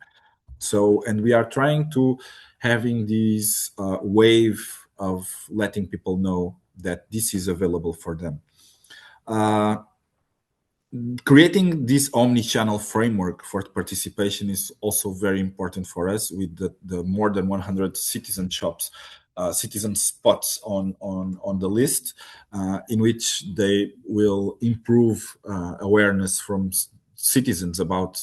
So, and we are trying to having this wave of letting people know that this is available for them. Creating this omni-channel framework for participation is also very important for us, with the more than 100 citizen shops, citizen spots on the list, in which they will improve awareness from citizens about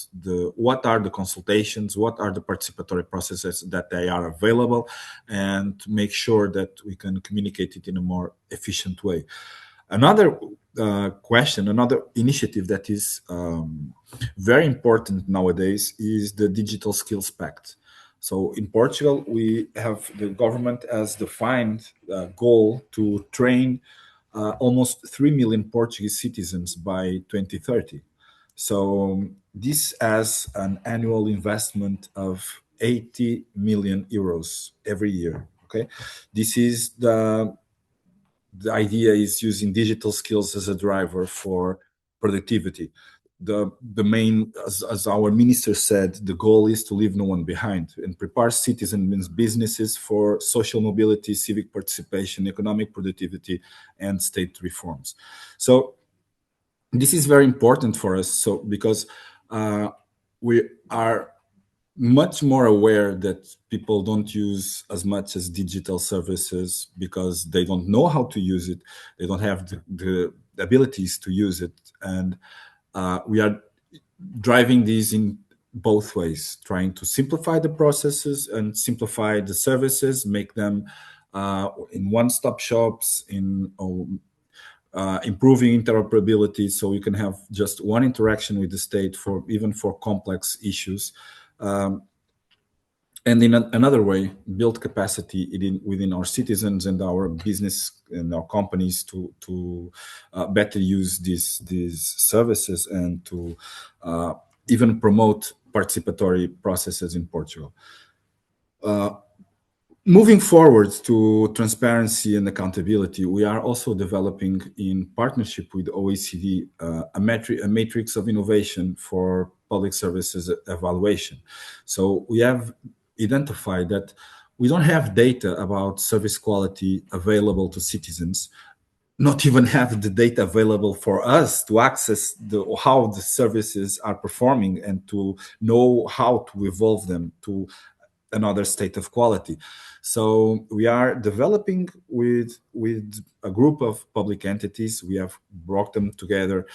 what are the consultations, what are the participatory processes that they are available, and to make sure that we can communicate it in a more efficient way. Another question, another initiative that is very important nowadays is the Digital Skills Pact. So in Portugal, we have the government has defined a goal to train almost 3 million Portuguese citizens by 2030. So this has an annual investment of 80 million euros every year. Okay, this is the idea is using digital skills as a driver for productivity. The main, as our minister said, the goal is to leave no one behind and prepare citizens and businesses for social mobility, civic participation, economic productivity, and state reforms. So this is very important for us. So because we are much more aware that people don't use as much as digital services because they don't know how to use it. They don't have the abilities to use it. And we are driving these in both ways, trying to simplify the processes and simplify the services, make them in one-stop shops, in improving interoperability, so you can have just one interaction with the state for even for complex issues. And in another way, build capacity within our citizens and our business and our companies to better use these services and to even promote participatory processes in Portugal. Moving forward to transparency and accountability, we are also developing, in partnership with OECD, a matrix of innovation for public services evaluation. So we have identified that we don't have data about service quality available to citizens, not even have the data available for us to access how the services are performing and to know how to evolve them to another state of quality. So we are developing with a group of public entities. We have brought them together.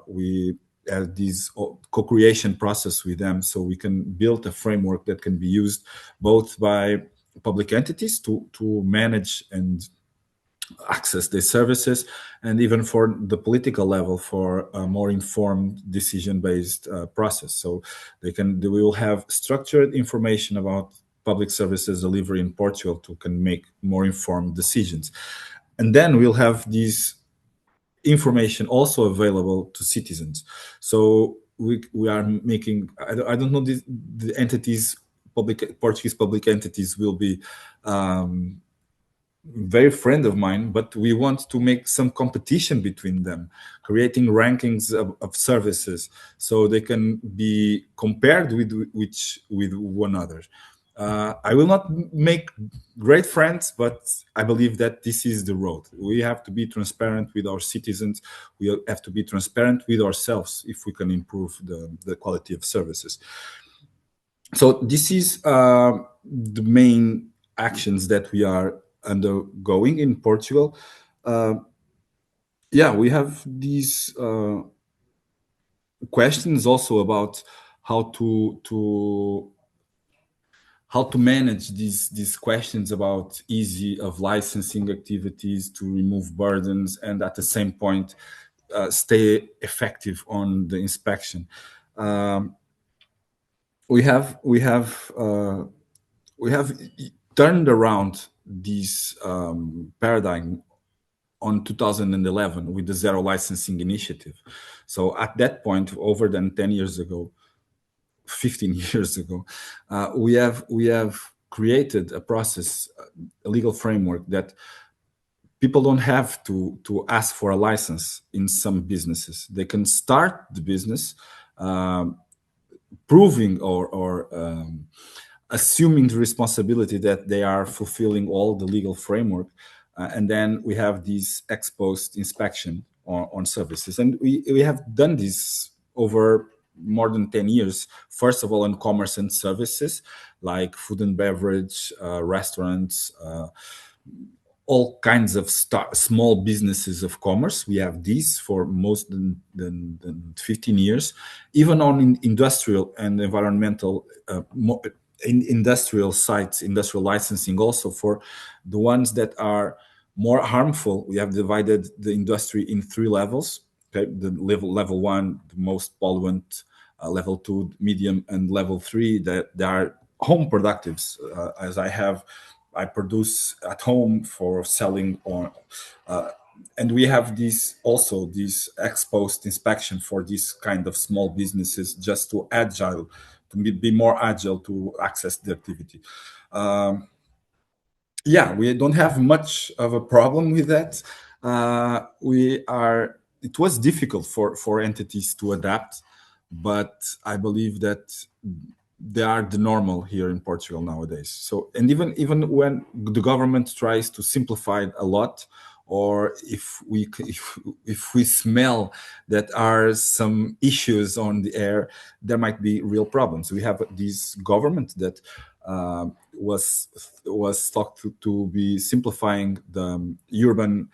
We have this co-creation process with them, so we can build a framework that can be used both by public entities to manage and access the services, and even for the political level for a more informed decision-based process. So they will have structured information about public services delivery in Portugal to can make more informed decisions. And then we'll have this information also available to citizens. So we are making, I don't know, the entities, Portuguese public entities will be very friend of mine, but we want to make some competition between them, creating rankings of services so they can be compared with one another. I will not make great friends, but I believe that this is the road. We have to be transparent with our citizens. We have to be transparent with ourselves if we can improve the quality of services. So this is the main actions that we are undergoing in Portugal. We have these questions also about how how to manage these questions about easy of licensing activities to remove burdens and at the same point stay effective on the inspection. We have turned around this paradigm on 2011 with the Zero Licensing Initiative. So at that point, over than 10 years ago, 15 years ago, we have created a process, a legal framework that people don't have to ask for a license in some businesses. They can start the business proving or assuming the responsibility that they are fulfilling all the legal framework. And then we have this ex post inspection on services. And we have done this over more than 10 years. First of all, in commerce and services, like food and beverage, restaurants, all kinds of small businesses of commerce. We have these for most than 15 years. Even on industrial and environmental in industrial sites, industrial licensing also for the ones that are more harmful. We have divided the industry in 3 levels. Okay, the level 1, the most pollutant, level 2, medium, and level 3 that they are home productives. As I produce at home for selling on. And we have this ex post inspection for these kind of small businesses, just to be more agile to access the activity. Yeah, we don't have much of a problem with that. It was difficult for entities to adapt, but I believe that they are the normal here in Portugal nowadays. So, and even when the government tries to simplify it a lot, or if we smell that are some issues on the air, there might be real problems. We have this government that was thought to be simplifying the urban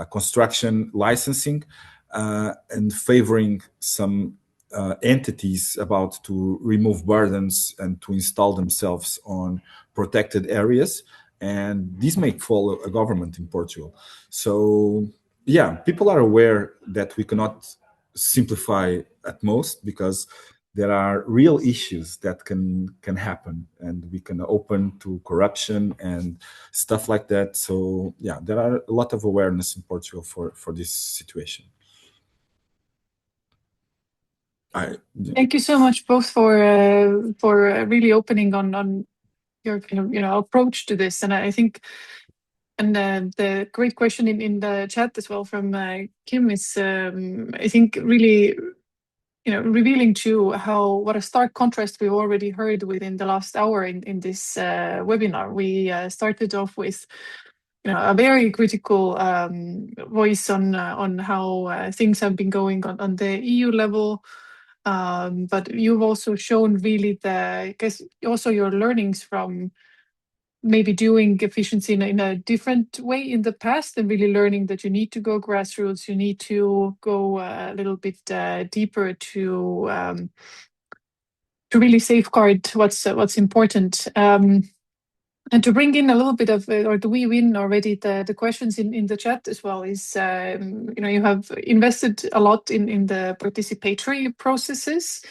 construction licensing and favoring some entities about to remove burdens and to install themselves on protected areas. And this may follow a government in Portugal. So yeah, people are aware that we cannot simplify at most because there are real issues that can happen, and we can open to corruption and stuff like that. So yeah, there are a lot of awareness in Portugal for this situation. Thank you so much both for really opening on your approach to this, and I think, and the great question in the chat as well from Kim is I think really revealing to what a stark contrast we already heard within the last hour in this webinar. We started off with a very critical voice on how things have been going on the EU level. But you've also shown really I guess also your learnings from maybe doing efficiency in a different way in the past, and really learning that you need to go grassroots, you need to go a little bit deeper to really safeguard what's important. And to bring in a little bit of, or to weave in already the questions in the chat as well, is you have invested a lot in the participatory processes,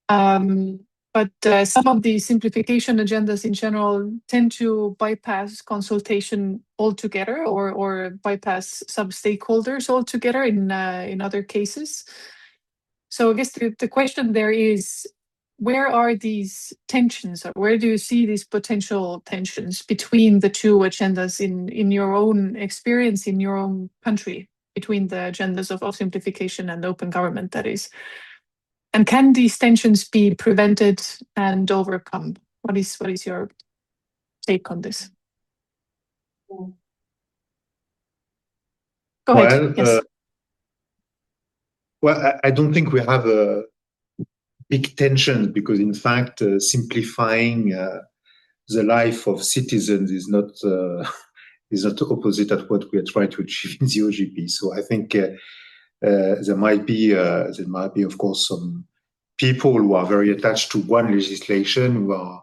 but some of the simplification agendas in general tend to bypass consultation altogether, or bypass sub-stakeholders altogether in other cases. So I guess the question there is, where are these tensions, or where do you see these potential tensions between the 2 agendas in your own experience, in your own country, between the agendas of simplification and open government, that is? And can these tensions be prevented and overcome? What is your take on this? Go ahead. Yes. Well, I don't think we have a big tension, because in fact, simplifying the life of citizens is not opposite at what we are trying to achieve in the OGP. So I think there might be, of course, some people who are very attached to one legislation who are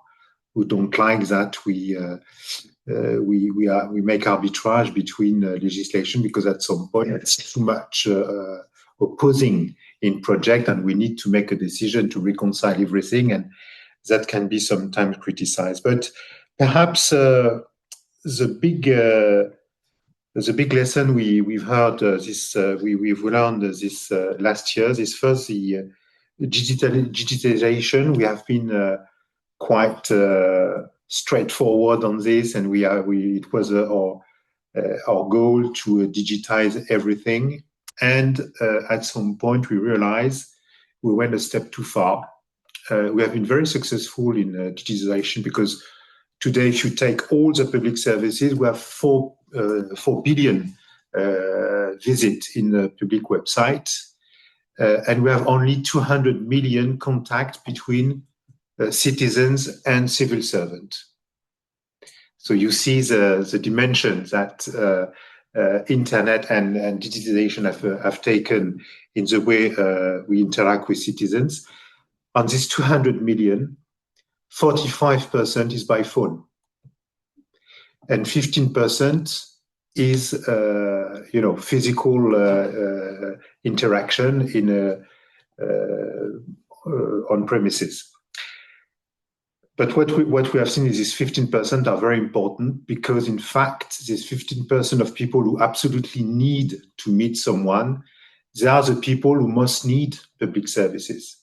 who don't like that we make arbitrage between legislation, because at some point it's too much opposing in project, and we need to make a decision to reconcile everything, and that can be sometimes criticized. But perhaps the big lesson we've heard we've learned this last year is first the digitalization. We have been quite straightforward on this, and it was our goal to digitize everything. And at some point, we realized we went a step too far. We have been very successful in digitization, because today, if you take all the public services, we have 4 billion visits in the public website, and we have only 200 million contacts between citizens and civil servants. So you see the dimension that internet and digitization have taken in the way we interact with citizens. On this 200 million, 45% is by phone, and 15% is physical interaction in on premises. But what we have seen is these 15% are very important, because in fact, these 15% of people who absolutely need to meet someone, they are the people who most need public services.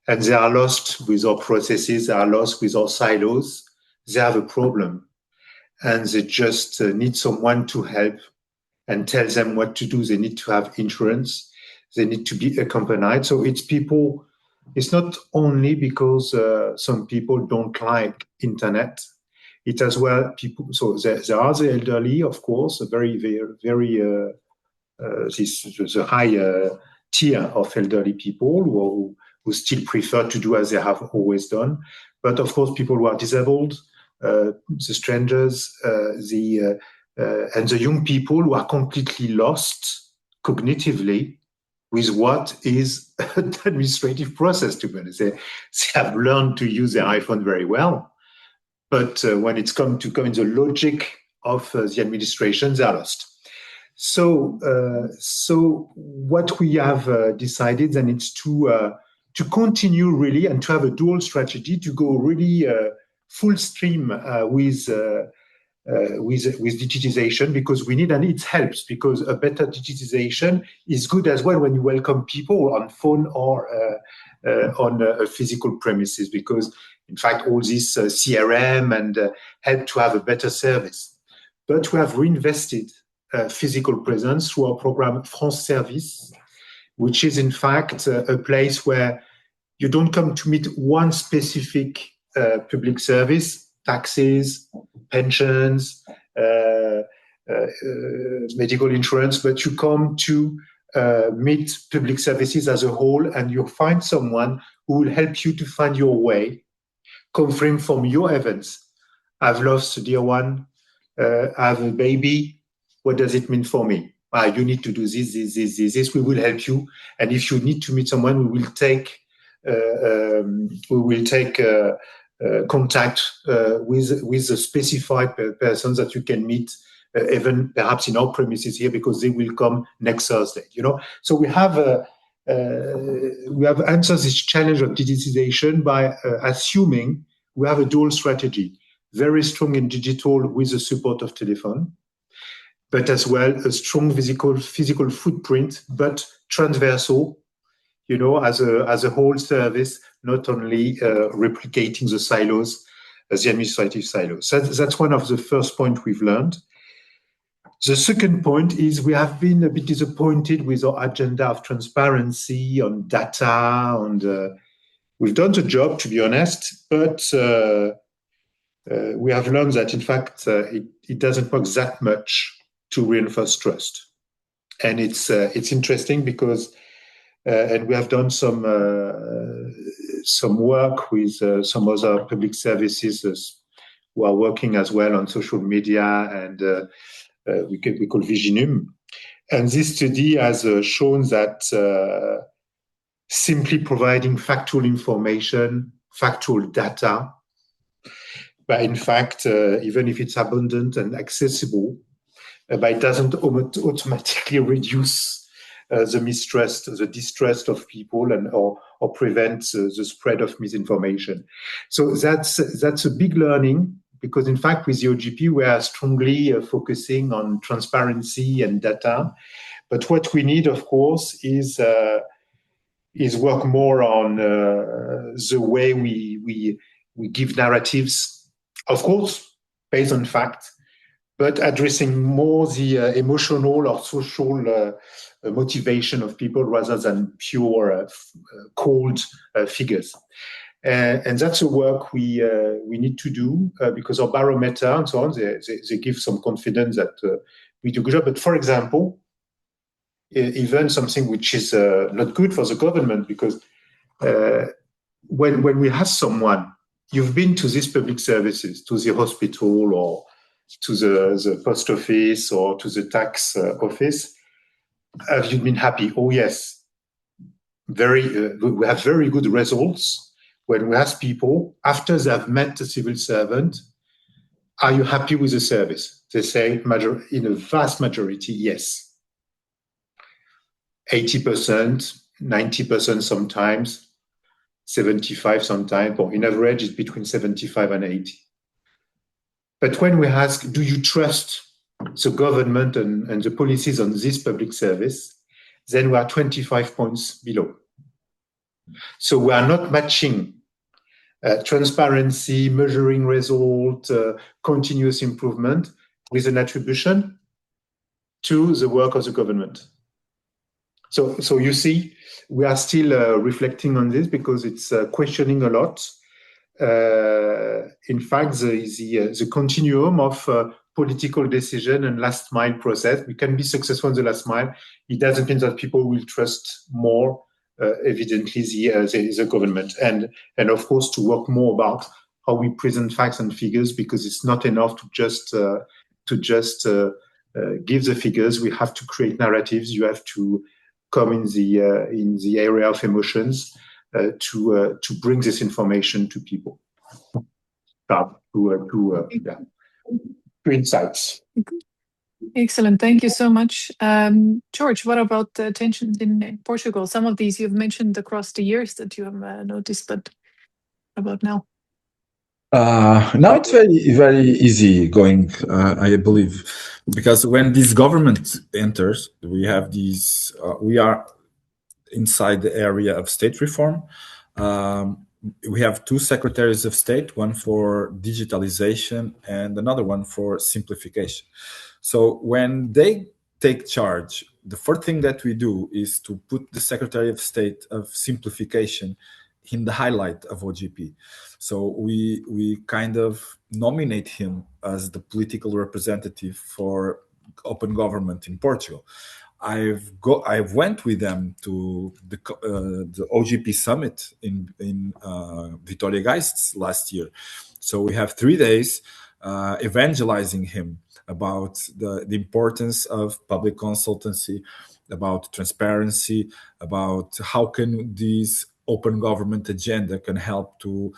And they are lost with our processes, they are lost with our silos, they have a problem. And they just need someone to help and tell them what to do. They need to have insurance, they need to be accompanied. So it's people. It's not only because some people don't like internet. It as well people. So there are the elderly, of course, a very the high tier of elderly people who still prefer to do as they have always done. But of course, people who are disabled, the strangers, and the young people who are completely lost cognitively with what is an administrative process, to be honest. They have learned to use their iPhone very well, but when it's come to go in the logic of the administration, they are lost. So what we have decided, then, it's to continue really and to have a dual strategy, to go really full stream with digitization, because we need, and it helps, because a better digitization is good as well when you welcome people on phone or on a physical premises, because in fact all this CRM and help to have a better service. But we have reinvested physical presence through our program France Service, which is in fact a place where you don't come to meet one specific public service, taxes, pensions, medical insurance, but you come to meet public services as a whole, and you find someone who will help you to find your way, covering from your events. I've lost a dear one, I have a baby, what does it mean for me? You need to do this, we will help you. And if you need to meet someone, we will take contact with a specified persons that you can meet, even perhaps in our premises here, because they will come next Thursday. So we have answered this challenge of digitization by assuming we have a dual strategy, very strong in digital with the support of telephone, but as well a strong physical footprint, but transversal, as a whole service, not only replicating the silos, the administrative silos. So that's one of the first points we've learned. The second point is we have been a bit disappointed with our agenda of transparency on data, and we've done the job, to be honest, but we have learned that, in fact, it doesn't work that much to reinforce trust. And it's interesting because and we have done some work with some other public services who are working as well on social media, and we call Viginum. And this study has shown that simply providing factual information, factual data, but in fact, even if it's abundant and accessible, but it doesn't automatically reduce the mistrust, the distrust of people, and or prevent the spread of misinformation. So that's a big learning, because in fact with the OGP we are strongly focusing on transparency and data, but what we need, of course, is work more on the way we give narratives, of course, based on fact, but addressing more the emotional or social motivation of people rather than pure cold figures. And that's the work we need to do, because our barometer and so on, they give some confidence that we do good job. But for example, even something which is not good for the government, because when we have someone, you've been to these public services, to the hospital or to the post office or to the tax office, have you been happy? Oh yes, we have very good results when we ask people after they have met the civil servant, are you happy with the service? They say in a vast majority, yes. 80%, 90% sometimes, 75 sometimes, or in average, it's between 75 and 80. But when we ask, do you trust the government and the policies on this public service, then we are 25 points below. So we are not matching transparency, measuring result, continuous improvement with an attribution to the work of the government. So you see, we are still reflecting on this because it's questioning a lot. In fact, the continuum of political decision and last mile process, we can be successful in the last mile. It doesn't mean that people will trust more, evidently, the government. And of course, to work more about how we present facts and figures, because it's not enough to just give the figures. We have to create narratives. You have to come in the area of emotions to bring this information to people. To insights. Excellent. Thank you so much. George, what about the tensions in Portugal? Some of these you've mentioned across the years that you have noticed, but what about now? Now it's very, very easy going, I believe, because when this government enters, we have these, we are inside the area of state reform. We have two secretaries of state, one for digitalization and another one for simplification. So when they take charge, the first thing that we do is to put the Secretary of State of Simplification in the highlight of OGP. So we kind of nominate him as the political representative for open government in Portugal. I've went with them to the OGP summit in Vitoria-Gasteiz last year. So we have 3 days evangelizing him about the importance of public consultancy, about transparency, about how can this open government agenda can help to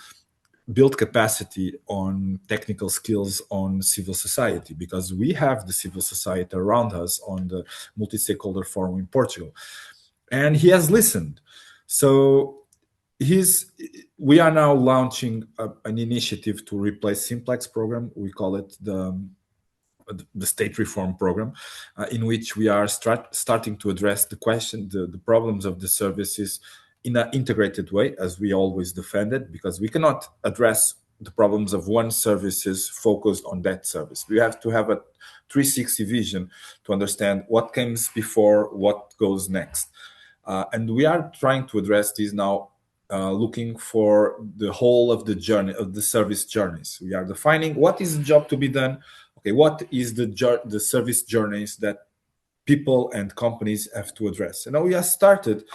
build capacity on technical skills on civil society, because we have the civil society around us on the multi-stakeholder forum in Portugal. And he has listened. So we are now launching an initiative to replace Simplex program. We call it the state reform program, in which we are starting to address the problems of the services in an integrated way, as we always defended, because we cannot address the problems of one services focused on that service. We have to have a 360 vision to understand what comes before, what goes next. And we are trying to address this now, looking for the whole of the journey, of the service journeys. We are defining what is the job to be done. Okay, what is the service journeys that people and companies have to address? And now we have started,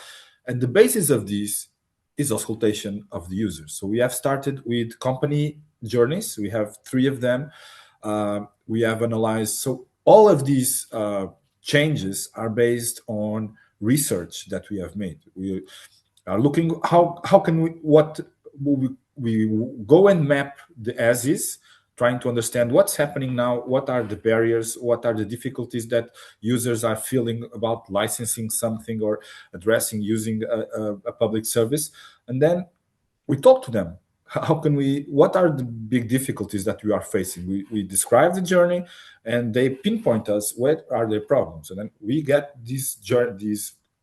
and the basis of this is auscultation of the users. So we have started with company journeys. We have 3 of them. We have analyzed. So all of these changes are based on research that we have made. We are looking how can we we go and map the as is, trying to understand what's happening now, what are the barriers, what are the difficulties that users are feeling about licensing something or addressing using a public service. And then we talk to them. How can we, what are the big difficulties that we are facing? We describe the journey and they pinpoint us what are their problems. And then we get these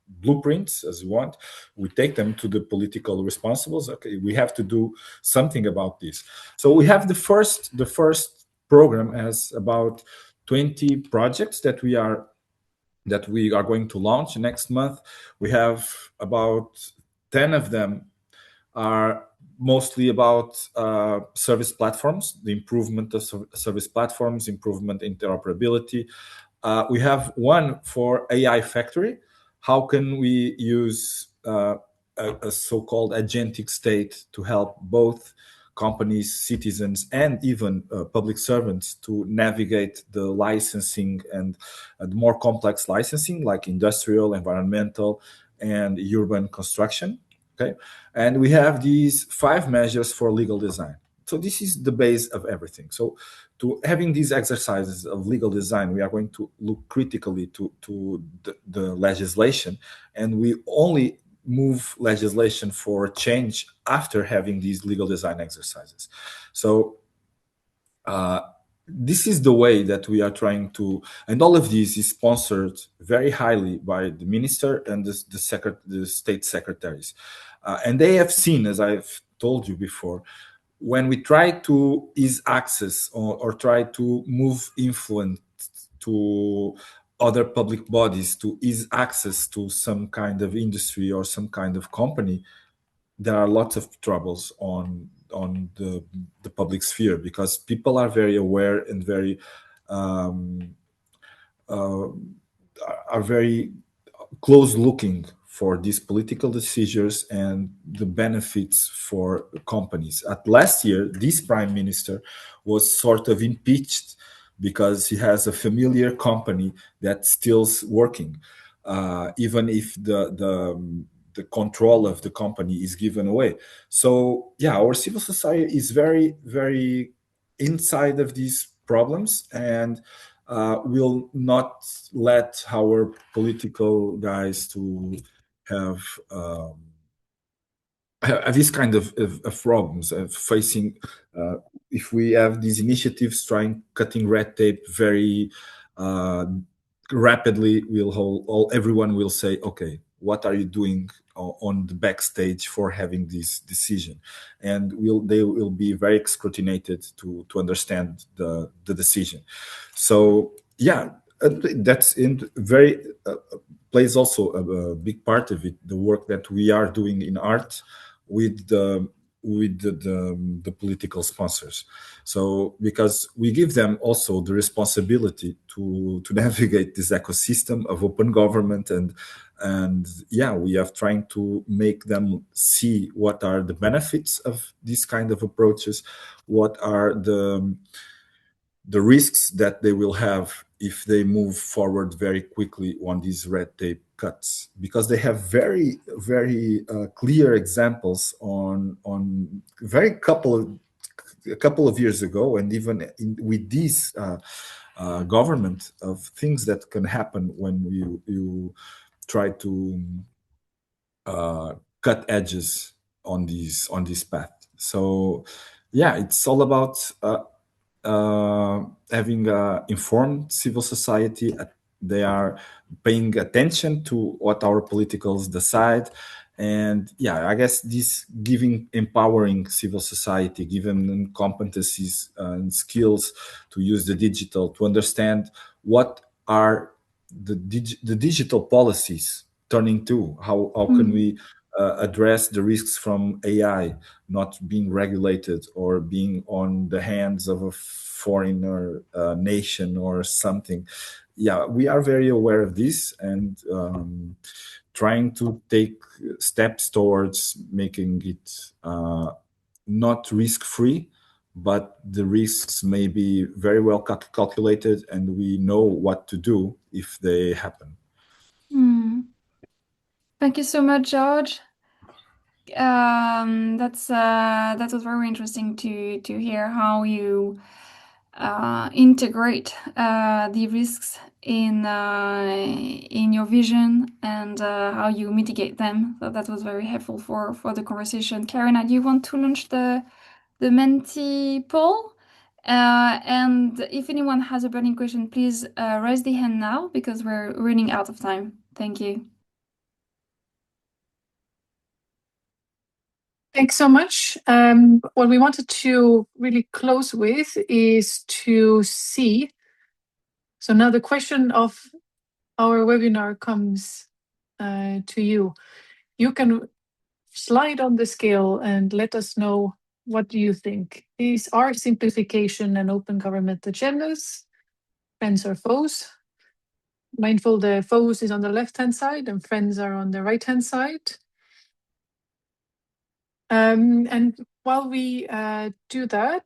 blueprints, as you want. We take them to the political responsibles. Okay, we have to do something about this. So we have the first program has about 20 projects that we are going to launch next month. We have about 10 of them are mostly about service platforms, the improvement of service platforms, improvement interoperability. We have one for AI factory. How can we use a so-called agentic state to help both companies, citizens, and even public servants to navigate the licensing and the more complex licensing like industrial, environmental, and urban construction. Okay, and we have these 5 measures for legal design. So this is the base of everything. So to having these exercises of legal design, we are going to look critically to the legislation, and we only move legislation for change after having these legal design exercises. So this is the way that we are trying to, and all of this is sponsored very highly by the minister and the state secretaries. And they have seen, as I've told you before, when we try to ease access or try to move influence to other public bodies to ease access to some kind of industry or some kind of company, there are lots of troubles on the public sphere, because people are very aware and very are very close looking for these political decisions and the benefits for companies. At last year, this prime minister was sort of impeached because he has a familiar company that's still working, even if the control of the company is given away. So yeah, our civil society is very, very inside of these problems, and will not let our political guys to have this kind of problems facing. If we have these initiatives trying cutting red tape very rapidly, everyone will say, okay, what are you doing on the backstage for having this decision? And they will be very scrutinized to understand the decision. So yeah, that's in very plays also a big part of it, the work that we are doing in art with the political sponsors. So because we give them also the responsibility to navigate this ecosystem of open government, and yeah, we are trying to make them see what are the benefits of these kind of approaches, what are the risks that they will have if they move forward very quickly on these red tape cuts, because they have very, very clear examples on a couple of years ago, and even with this government, of things that can happen when you try to cut edges on this path. So yeah, it's all about having informed civil society. They are paying attention to what our politicals decide. And yeah, I guess this empowering civil society, giving them competencies and skills to use the digital, to understand what are the digital policies turning to, how can we address the risks from AI not being regulated or being on the hands of a foreigner nation or something. Yeah, we are very aware of this, and trying to take steps towards making it not risk-free, but the risks may be very well calculated, and we know what to do if they happen. Thank you so much, George. that was very interesting to hear how you integrate the risks in your vision and how you mitigate them. So that was very helpful for the conversation. Karina, do you want to launch the Menti poll? And if anyone has a burning question, please raise the hand now because we're running out of time. Thank you. Thanks so much. What we wanted to really close with is to see. So now the question of our webinar comes to you. You can slide on the scale and let us know what do you think. These are simplification and open government agendas, friends or foes. Mindful the foes is on the left-hand side and friends are on the right-hand side. And while we do that,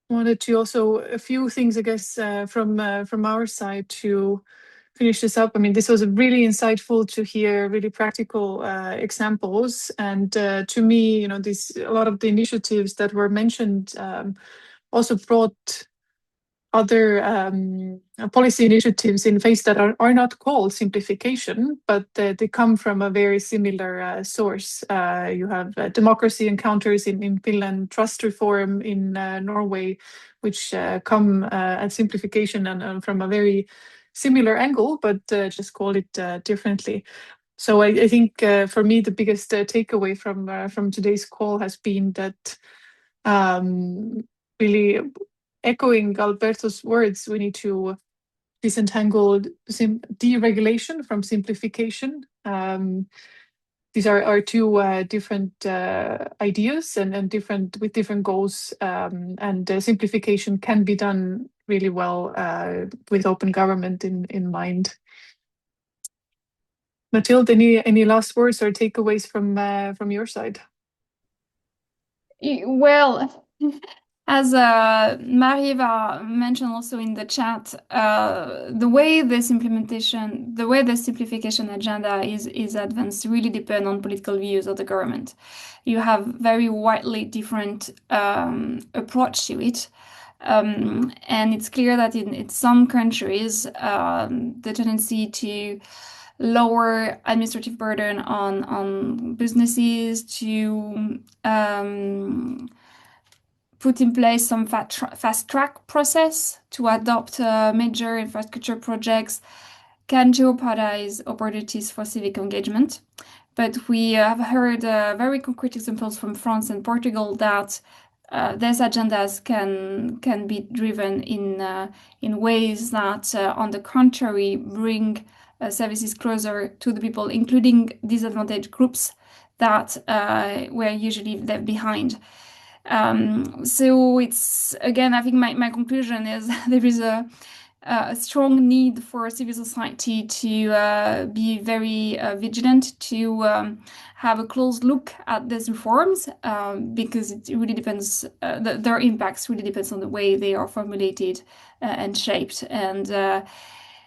wanted to also a few things, I guess, from our side to finish this up. I mean, this was really insightful to hear really practical examples, and to me, you know, a lot of the initiatives that were mentioned also brought other policy initiatives in place that are not called simplification, but they come from a very similar source. You have democracy encounters in Finland, trust reform in Norway, which come at simplification and from a very similar angle, but just call it differently. So I think for me, the biggest takeaway from today's call has been that really echoing Alberto's words, we need to disentangle deregulation from simplification. These are two different ideas and different with different goals, and simplification can be done really well with open government in mind. Mathilde, any last words or takeaways from your side? Well, as Marie-Eva mentioned also in the chat, the way this simplification agenda is advanced really depend on political views of the government. You have very widely different approach to it. And it's clear that in some countries, the tendency to lower administrative burden on businesses, to put in place some fast track process to adopt major infrastructure projects can jeopardize opportunities for civic engagement. But we have heard very concrete examples from France and Portugal that these agendas can be driven in ways that, on the contrary, bring services closer to the people, including disadvantaged groups that were usually left behind. So it's again, I think my conclusion is there is a strong need for civil society to be very vigilant, to have a close look at these reforms, because it really depends, their impacts really depends on the way they are formulated and shaped. And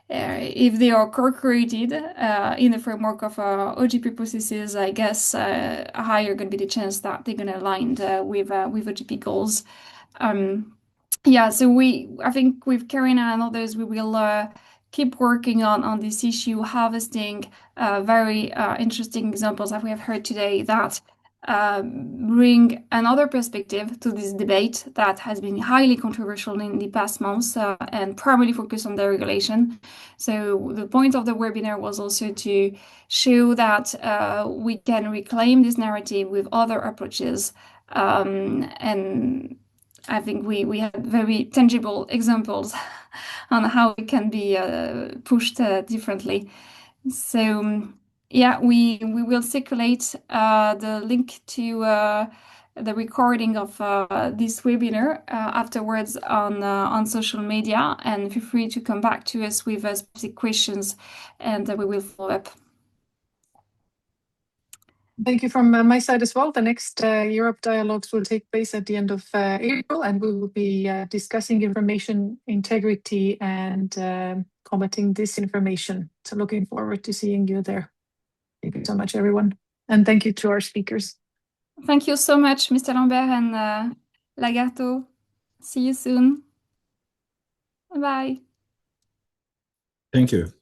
if they are co-created in the framework of OGP processes, I guess higher going to be the chance that they're going to align with OGP goals. Yeah, so I think with Karina and others, we will keep working on this issue, harvesting very interesting examples that we have heard today that bring another perspective to this debate that has been highly controversial in the past months and primarily focused on deregulation. So the point of the webinar was also to show that we can reclaim this narrative with other approaches, and I think we had very tangible examples on how it can be pushed differently. So yeah, we will circulate the link to the recording of this webinar afterwards on social media, and feel free to come back to us with specific questions, and we will follow up. Thank you from my side as well. The next Europe dialogues will take place at the end of April, and we will be discussing information integrity and combating disinformation. So looking forward to seeing you there. Thank you so much, everyone. And thank you to our speakers. Thank you so much, Mr. Lambert and Lagarto. See you soon. Bye. Thank you.